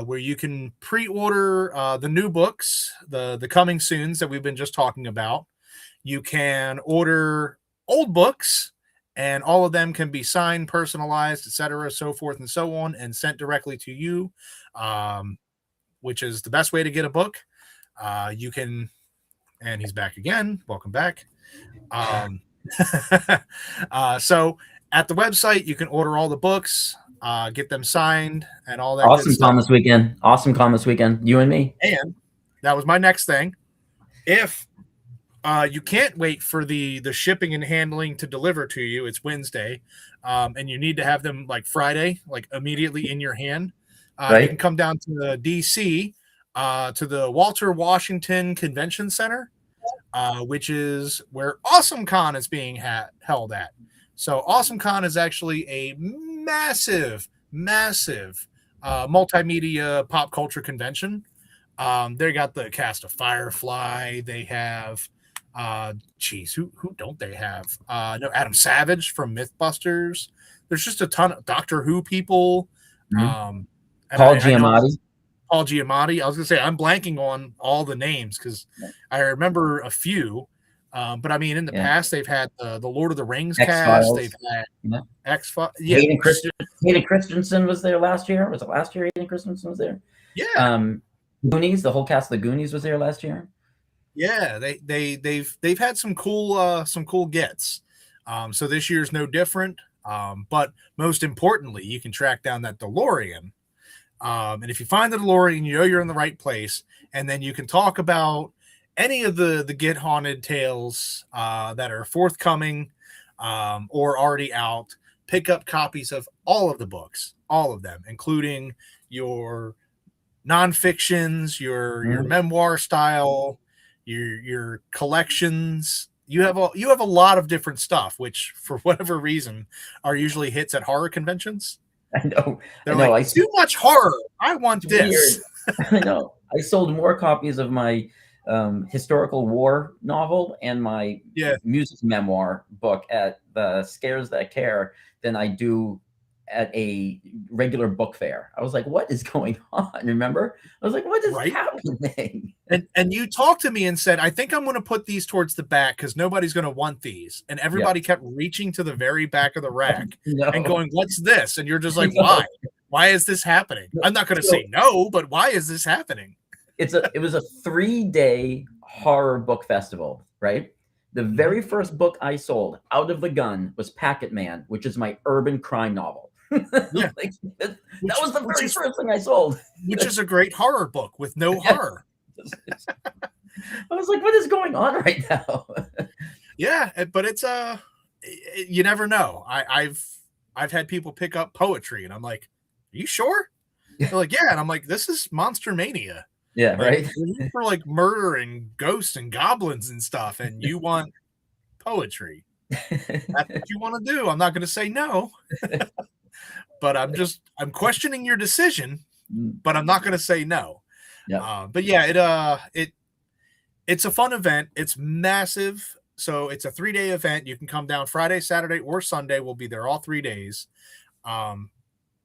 where you can pre-order the new books, the coming soons that we've been just talking about. You can order old books, and all of them can be signed, personalized, etc., so forth and so on, and sent directly to you, which is the best way to get a book. You can, and he's back again. Welcome back. So at the website, you can order all the books, get them signed, and all that good awesome stuff. con this weekend. Awesome con this weekend. You and me. And that was my next thing. If you can't wait for the shipping and handling to deliver to you, it's Wednesday, and you need to have them like Friday, like immediately in your hand. You can Right. come down to the DC, to the Walter Washington Convention Center, which is where AwesomeCon is being held at. So AwesomeCon is actually a massive, massive multimedia pop culture convention. They got the cast of Firefly. They have, who don't they have? No, Adam Savage from MythBusters. There's just a ton of Doctor Who people. Mhm. And Paul I know Giamatti. Paul Giamatti. I was gonna say I'm blanking on all the names because I remember a few. But I mean, in the Yeah. past, they've had the Lord of the Rings X cast. They've Files. had Yeah. X-Files. Yeah, Hayden Christensen was there last year. Was it last year? Hayden Christensen was there. yeah. Goonies. The whole cast of the Goonies was there last year. Yeah, they've had some cool gets. So this year's no different. But most importantly, you can track down that DeLorean. And if you find the DeLorean, you know you're in the right place. And then you can talk about any of the Get Haunted tales that are forthcoming or already out. Pick up copies of all of the books, all of them, including your nonfictions, your memoir style, your collections. You have a lot of different stuff, which for whatever reason are usually hits at horror conventions. I know. They're I know. like, too much horror. I want It's weird. this. I know. I sold more copies of my historical war novel and my Yeah, music memoir book at the Scares That Care than I do at a regular book fair. I was like, what is going on? Remember? I was like, what is right. happening? And you talked to me and said, I think I'm going to put these towards the back because nobody's going to want these. And everybody kept reaching to the very back of the rack and going, what's this? And you're just like, why? Why is this happening? I'm not going to say no, but why is this happening? It was a 3-day horror book festival, right? The very first book I sold out of the gun was Packet Man, which is my urban crime novel. Yeah. That was the very first thing I sold. Which is a great horror book with no horror. I was like, what is going on right now? Yeah, but it's you never know. I've had people pick up poetry and I'm like, are you sure? They're like, yeah, and I'm like, this is Monster Mania. Yeah, like, right. For like murder and ghosts and goblins and stuff, and you want poetry. That's what you want to do. I'm not going to say no, but I'm questioning your decision, but I'm not going to say no. Yeah. But yeah, it's a fun event. It's massive. So it's a 3-day event. You can come down Friday, Saturday, or Sunday. We'll be there all 3 days.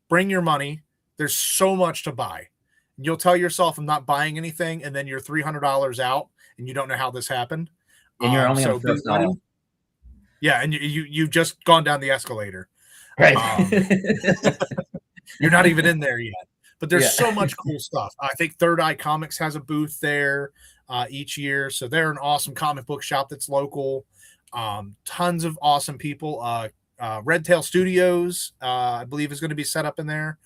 Bring your money. There's so much to buy. You'll tell yourself I'm not buying anything, and then you're $300 out, and you don't know how this happened. And you're only on the first aisle. Yeah, and you've just gone down the escalator. Right. You're not even in there yet. But there's so much cool stuff. I think Third Eye Comics has a booth there each year. So they're an awesome comic book shop that's local. Tons of awesome people. Red Tail Studios, I believe, is going to be set up in there.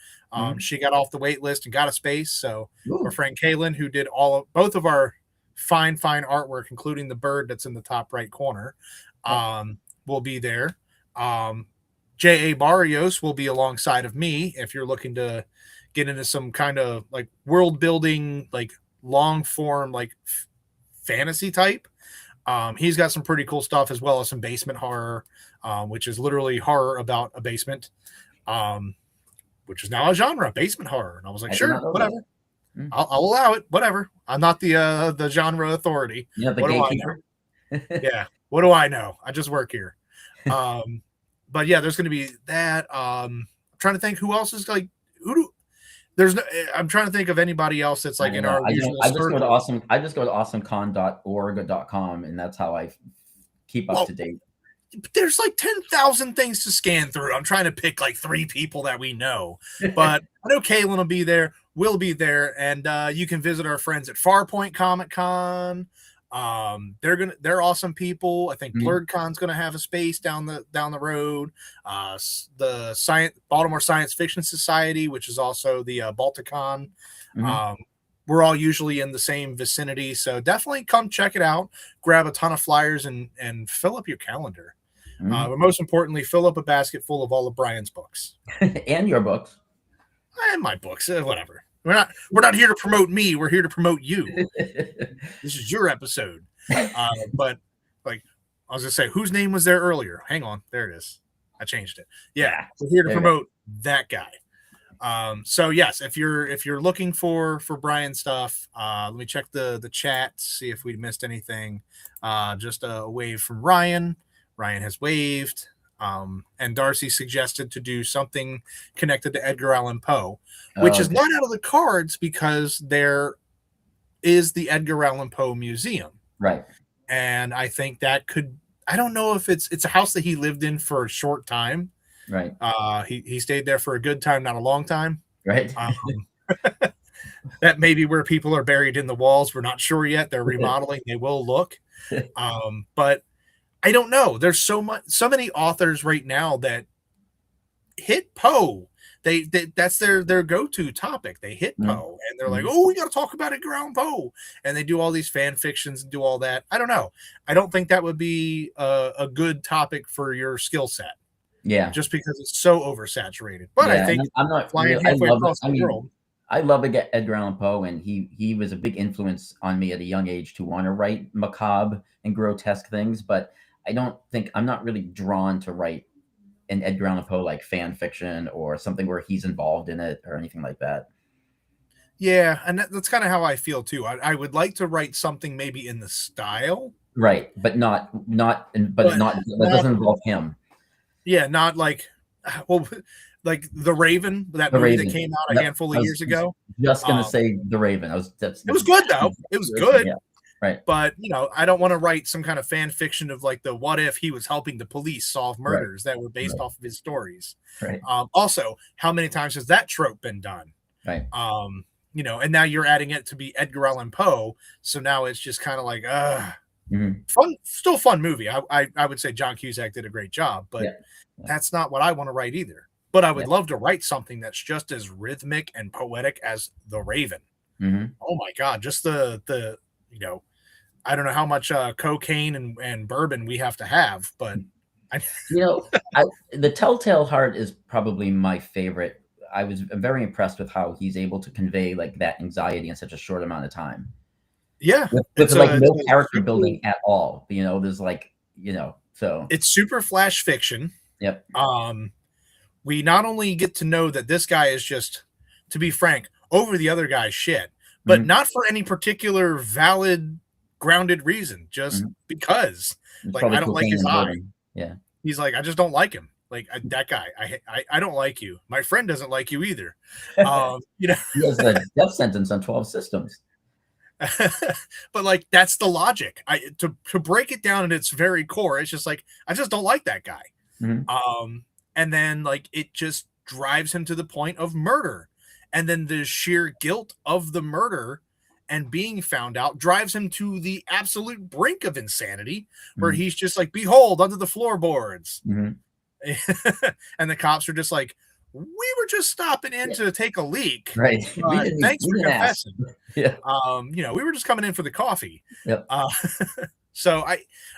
She got off the wait list and got a space. So our friend Kaylin, who did both of our fine artwork, including the bird that's in the top right corner, will be there. J.A. Barrios will be alongside of me if you're looking to get into some kind of like world building, like long form, like fantasy type. He's got some pretty cool stuff as well as some basement horror, which is literally horror about a basement, which is now a genre, basement horror. And I was like, sure, whatever. I'll allow it. Whatever. I'm not the genre authority. Yeah, the what gatekeeper. Do I know? Yeah. What do I know? I just work here. But yeah, there's going to be that. I'm trying to think who else is like I'm trying to think of anybody else that's like in our usual I just go to awesomecon.org.com, and that's how I keep up to date. There's like 10,000 things to scan through. I'm trying to pick like 3 people that we know, but I know Kaylin will be there. We'll be there, and you can visit our friends at Farpoint Comic Con. They're awesome people. I think BlurredCon's gonna have a space down the road. The Baltimore Science Fiction Society, which is also the Balticon. We're all usually in the same vicinity, so definitely come check it out. Grab a ton of flyers and fill up your calendar. But most importantly, fill up a basket full of all of Brian's books and your books and my books. Whatever. We're not here to promote me. We're here to promote you. This is your episode. But like I was gonna say, whose name was there earlier? Hang on, there it is. I changed it. Yeah, we're here to promote that guy. So yes, if you're looking for Brian stuff, let me check the chat, see if we missed anything. Just a wave from Ryan. Ryan has waved. And Darcy suggested to do something connected to Edgar Allan Poe, which is not out of the cards because there is the Edgar Allan Poe Museum. Right. And I think that I don't know if it's a house that he lived in for a short time. Right. He stayed there for a good time, not a long time. Right. That may be where people are buried in the walls. We're not sure yet. They're remodeling. They will look. But I don't know. There's so many authors right now that hit Poe. That's their go-to topic. They hit Poe and they're like, oh, we got to talk about Edgar Allan Poe. And they do all these fan fictions and do all that. I don't know. I don't think that would be a good topic for your skill set. Yeah. Just because it's so oversaturated. But I think I'm not flying halfway across the world. I love Edgar Allan Poe, and he was a big influence on me at a young age to want to write macabre and grotesque things, but I'm not really drawn to write an Edgar Allan Poe like fan fiction or something where he's involved in it or anything like that. Yeah, and that's kind of how I feel too. I would like to write something maybe in the style, right? But that doesn't involve him. Yeah, not like like The Raven, that movie that came out a handful of years ago. Just gonna say The Raven. It was good though. It was good. Yeah. Right. But, I don't want to write some kind of fan fiction of like the what if he was helping the police solve murders that were based off of his stories. Right. Also, how many times has that trope been done? Right. And now you're adding it to be Edgar Allan Poe. So now it's just kind of like, still fun movie. I would say John Cusack did a great job, but that's not what I want to write either. But I would love to write something that's just as rhythmic and poetic as The Raven. Oh my God. Just the I don't know how much cocaine and bourbon we have to have, but the Telltale Heart is probably my favorite. I was very impressed with how he's able to convey like that anxiety in such a short amount of time. Yeah, with like no character building at all. There's like so it's super flash fiction. Yep. We not only get to know that this guy is just, to be frank, over the other guy's shit, but not for any particular valid, grounded reason, just because. Like, I don't like his eye. Yeah. He's like, I just don't like him. Like, that guy, I don't like you. My friend doesn't like you either. He has a death sentence on 12 systems. But like, that's the logic. To break it down at its very core, it's just like, I just don't like that guy. And then like, it just drives him to the point of murder. And then the sheer guilt of the murder and being found out drives him to the absolute brink of insanity, where he's just like, behold, under the floorboards. And the cops are just like, we were just stopping in to take a leak. Right. Thanks for confessing. Yeah. We were just coming in for the coffee. Yep. So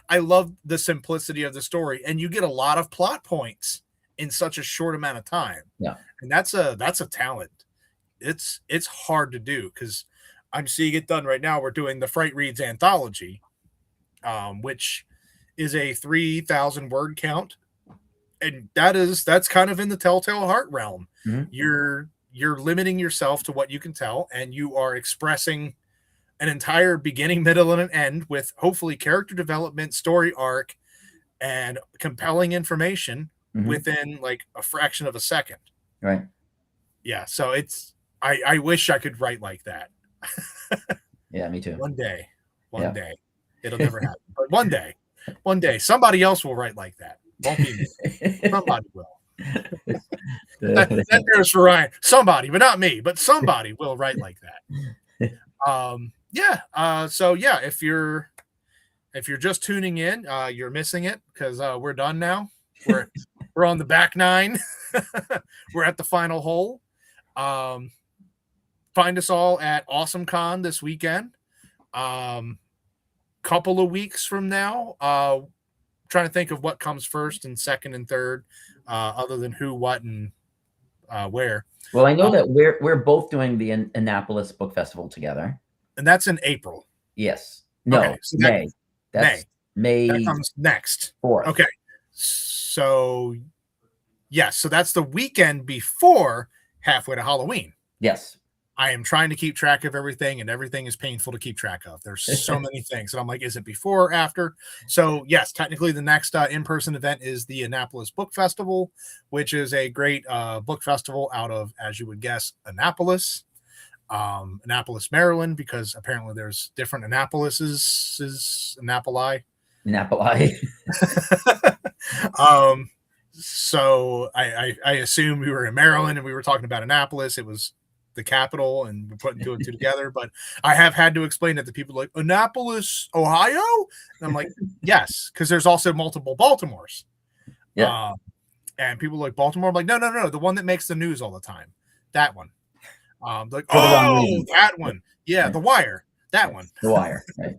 I love the simplicity of the story, and you get a lot of plot points in such a short amount of time. Yeah. And that's a talent. It's hard to do because I'm seeing it done right now. We're doing the Frightreads anthology, which is a 3,000 word count, and that's kind of in the Telltale Heart realm. Mhm. You're limiting yourself to what you can tell, and you are expressing an entire beginning, middle, and an end with hopefully character development, story arc, and compelling information within like a fraction of a second. Right. Yeah, so I wish I could write like that. Yeah, me too. One day. Yeah. Day. It'll never happen. But one day, somebody else will write like that. Won't be me. Somebody will. That goes for Ryan. Somebody, but not me, but somebody will write like that. So yeah, if you're just tuning in, you're missing it because we're done now. We're on the back nine. We're at the final hole. Find us all at AwesomeCon this weekend. Couple of weeks from now, trying to think of what comes first and second and third, other than who, what, and where. Well, I know that we're both doing the Annapolis Book Festival together, and that's in April. Yes. No, okay, so May. That's May. That comes next. 4th. Okay. So yes, so that's the weekend before halfway to Halloween. Yes. I am trying to keep track of everything, and everything is painful to keep track of. There's so many things. And I'm like, is it before or after? So yes, technically the next in-person event is the Annapolis Book Festival, which is a great book festival out of, as you would guess, Annapolis, Maryland, because apparently there's different Annapolises, Annapoli. So I assume we were in Maryland and we were talking about Annapolis. It was the capital, and we're putting two and two together. But I have had to explain it to people like Annapolis, Ohio. And I'm like, yes, because there's also multiple Baltimores. Yeah. And people like Baltimore. I'm like, no, the one that makes the news all the time. That one. Like, that one. Yeah, The Wire. That one. The Wire. Right.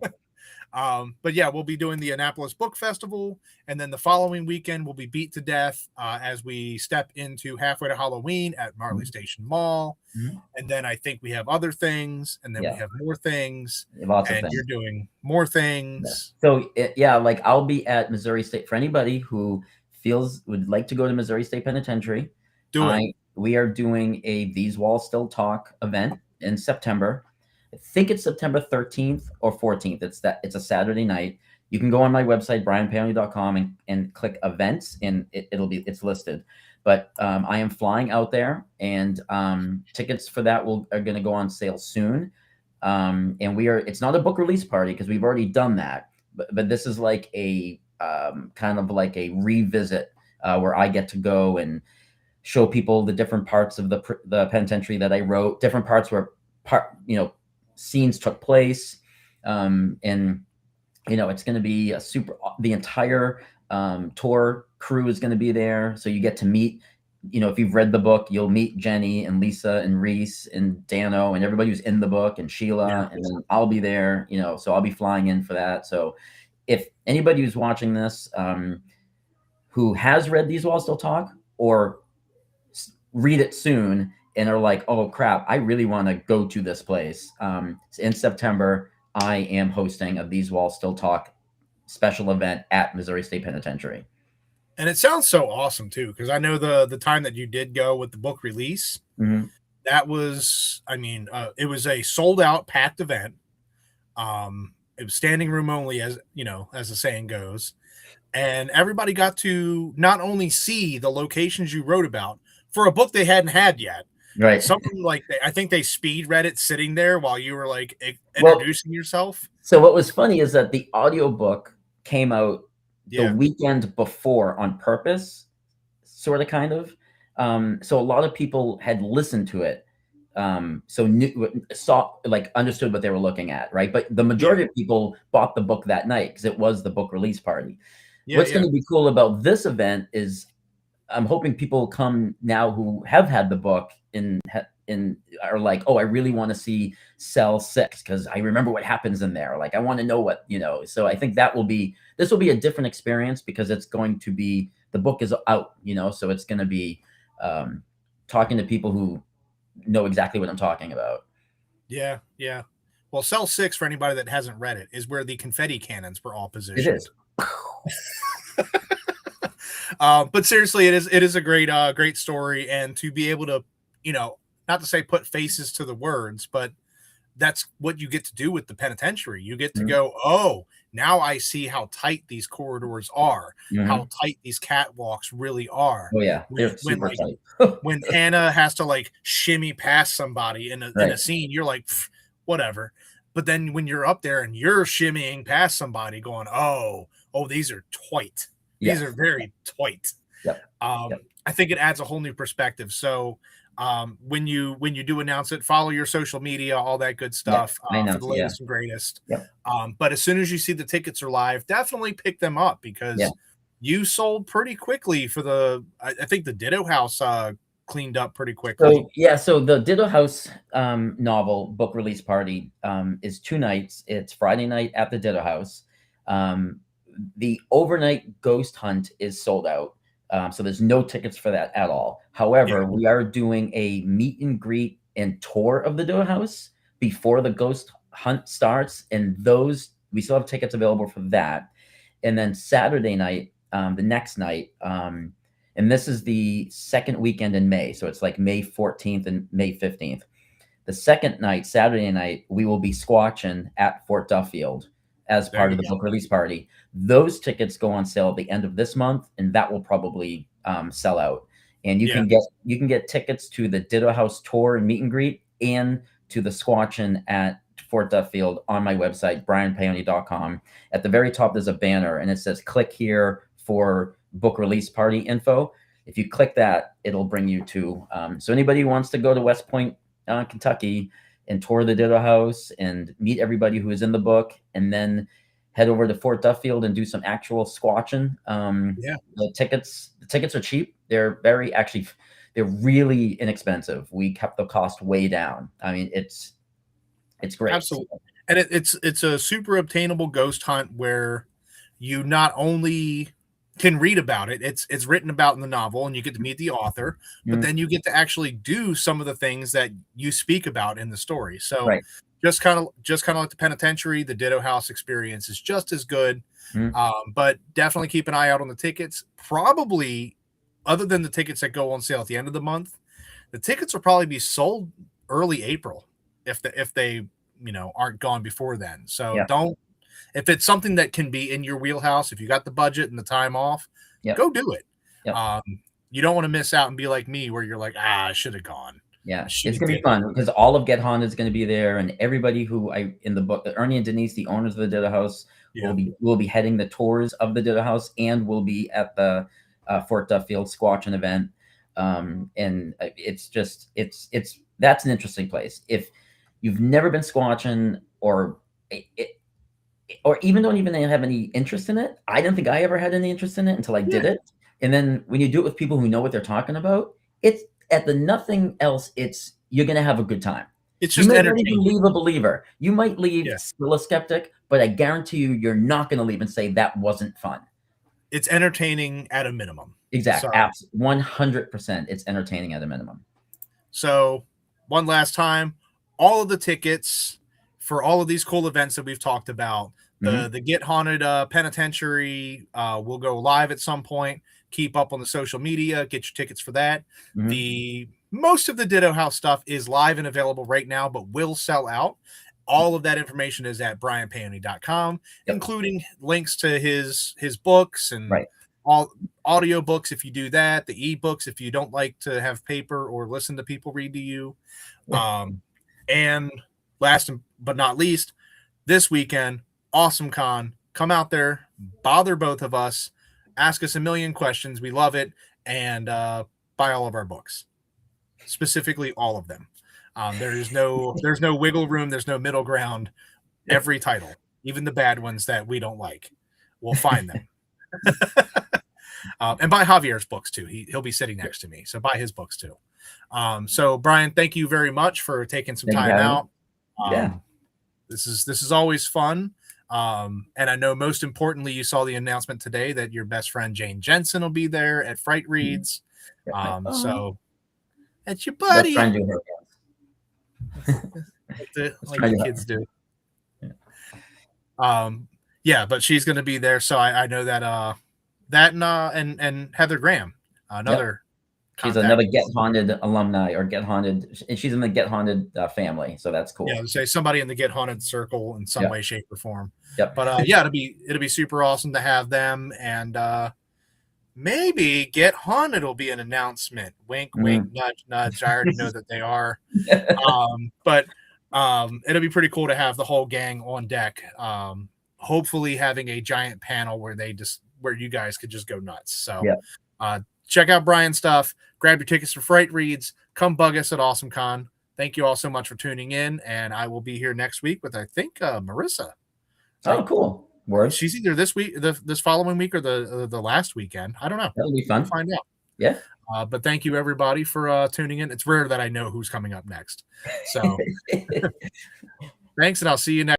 But yeah, we'll be doing the Annapolis Book Festival, and then the following weekend we'll be beat to death as we step into halfway to Halloween at Marley Station Mall. And then I think we have other things, and then we have more things. Lots of things. things. You're doing more things. So like I'll be at Missouri State. For anybody who would like to go to Missouri State Penitentiary, we are doing a These Walls Still Talk event in September. I think it's September 13th or 14th. It's a Saturday night. You can go on my website, brianpaone.com, and click events, and it's listed. But I am flying out there, and tickets for that are going to go on sale soon. And it's not a book release party because we've already done that. But this is like a kind of like a revisit where I get to go and show people the different parts of the penitentiary that I wrote, different parts where scenes took place. And it's going to be the entire tour crew is going to be there. So you get to meet, if you've read the book, you'll meet Jenny and Lisa and Reese and Dano and everybody who's in the book, and Sheila, and then I'll be there, so I'll be flying in for that. So if anybody who's watching this, who has read These Walls Still Talk or read it soon and are like, oh crap, I really want to go to this place. In September, I am hosting a These Walls Still Talk special event at Missouri State Penitentiary. And it sounds so awesome too, because I know the time that you did go with the book release, that was, it was a sold out, packed event. It was standing room only, as as the saying goes. And everybody got to not only see the locations you wrote about for a book they hadn't had yet. Right. Something like I think they speed read it sitting there while you were like introducing yourself. So what was funny is that the audiobook came out the weekend before on purpose, sort of, kind of. So a lot of people had listened to it. Understood what they were looking at. Right. But the majority of people bought the book that night because it was the book release party. What's going to be cool about this event is I'm hoping people come now who have had the book and and are like, oh, I really want to see cell 6 because I remember what happens in there. Like I want to know what, so I think this will be a different experience because it's going to be, the book is out, so it's going to be talking to people who know exactly what I'm talking about. Yeah, yeah. Well, cell 6, for anybody that hasn't read it, is where the confetti cannons were all It positioned. is. But seriously, it is a great story, and to be able to, not to say put faces to the words, but that's what you get to do with the penitentiary. You get to go, oh, now I see how tight these corridors are, how tight these catwalks really are. Oh yeah, they're When super like tight. when Hannah has to like shimmy past somebody in a Right. scene, you're like, whatever. But then when you're up there and you're shimmying past somebody, going, oh, these are tight. These Yes. are very tight. Yep. I think it adds a whole new perspective. So when you do announce it, follow your social media, all that good stuff for the latest and greatest. Yep. But as soon as you see the tickets are live, definitely pick them up because you sold pretty quickly for I think the Ditto House cleaned up pretty quickly. So the Ditto House novel book release party is 2 nights. It's Friday night at the Ditto House. The overnight ghost hunt is sold out. So there's no tickets for that at all. However, we are doing a meet and greet and tour of the Ditto House before the ghost hunt starts. And those, we still have tickets available for that. And then Saturday night, the next night, and this is the second weekend in May. So it's like May 14th and May 15th. The second night, Saturday night, we will be squatching at Fort Duffield as part of the book release party. Those tickets go on sale at the end of this month, and that will probably sell out. And you can get tickets to the Ditto House tour and meet and greet, and to the squatching at Fort Duffield on my website, brianpaone.com. At the very top, there's a banner, and it says "Click here for book release party info." If you click that, it'll bring you to. So anybody who wants to go to West Point, Kentucky, and tour the Ditto House and meet everybody who is in the book, and then head over to Fort Duffield and do some actual squatching. The tickets are cheap. They're they're really inexpensive. We kept the cost way down. I mean, it's great. Absolutely. And it's a super obtainable ghost hunt where you not only can read about it, it's written about in the novel, and you get to meet the author, but then you get to actually do some of the things that you speak about in the story. So just kind of like the penitentiary, the Ditto House experience is just as good. But definitely keep an eye out on the tickets. Probably, other than the tickets that go on sale at the end of the month, the tickets will probably be sold early April if they aren't gone before then. So if it's something that can be in your wheelhouse, if you got the budget and the time off, go do it. You don't want to miss out and be like me, where you're like, I should have gone. Yeah, it's gonna be fun because all of Get Haunted is gonna be there, and everybody who in the book, Ernie and Denise, the owners of the Ditto House, will be heading the tours of the Ditto House, and will be at the Fort Duffield Squatching event. And it's that's an interesting place. If you've never been squatching, or even don't even have any interest in it, I didn't think I ever had any interest in it until I did it. And then when you do it with people who know what they're talking about, it's at the nothing else. You're gonna have a good time. It's just entertaining. You might even leave a believer. You might leave still a skeptic, but I guarantee you're not gonna leave and say that wasn't fun. It's entertaining at a minimum. Exactly. 100%. It's entertaining at a minimum. So one last time, all of the tickets for all of these cool events that we've talked about, the Get Haunted Penitentiary will go live at some point. Keep up on the social media, get your tickets for that. Most of the Ditto House stuff is live and available right now, but will sell out. All of that information is at brianpaone.com, including links to his books and all audio books if you do that, the ebooks if you don't like to have paper or listen to people read to you. And last but not least, this weekend, Awesome Con. Come out there, bother both of us, ask us a million questions. We love it. And buy all of our books, specifically all of them. There's no wiggle room. There's no middle ground. Every title, even the bad ones that we don't like, we'll find them. And buy Javier's books too. He'll be sitting next to me, so buy his books too. So Brian, thank you very much for taking some time out. Yeah. This is always fun. And I know most importantly, you saw the announcement today that your best friend Jane Jensen will be there at Frightreads. So that's your buddy. Let's try and do her like the kids do. Yeah, but she's going to be there, so I know that and Heather Graham, another. She's another Get Haunted alumni, or Get Haunted. She's in the Get Haunted family, so that's cool. Yeah, say somebody in the Get Haunted circle in some way, shape, or form. Yep. But yeah, it'll be super awesome to have them, and maybe Get Haunted will be an announcement. Wink, wink, nudge, nudge. I already know that they are. But it'll be pretty cool to have the whole gang on deck. Hopefully, having a giant panel where you guys could just go nuts. So, check out Brian's stuff. Grab your tickets for Frightreads. Come bug us at AwesomeCon. Thank you all so much for tuning in, and I will be here next week with, I think, Marissa. Oh, cool. Word. She's either this week, this following week, or the last weekend. I don't know. That'll be fun. We'll find out. Yeah. But thank you everybody for tuning in. It's rare that I know who's coming up next. So thanks, and I'll see you next.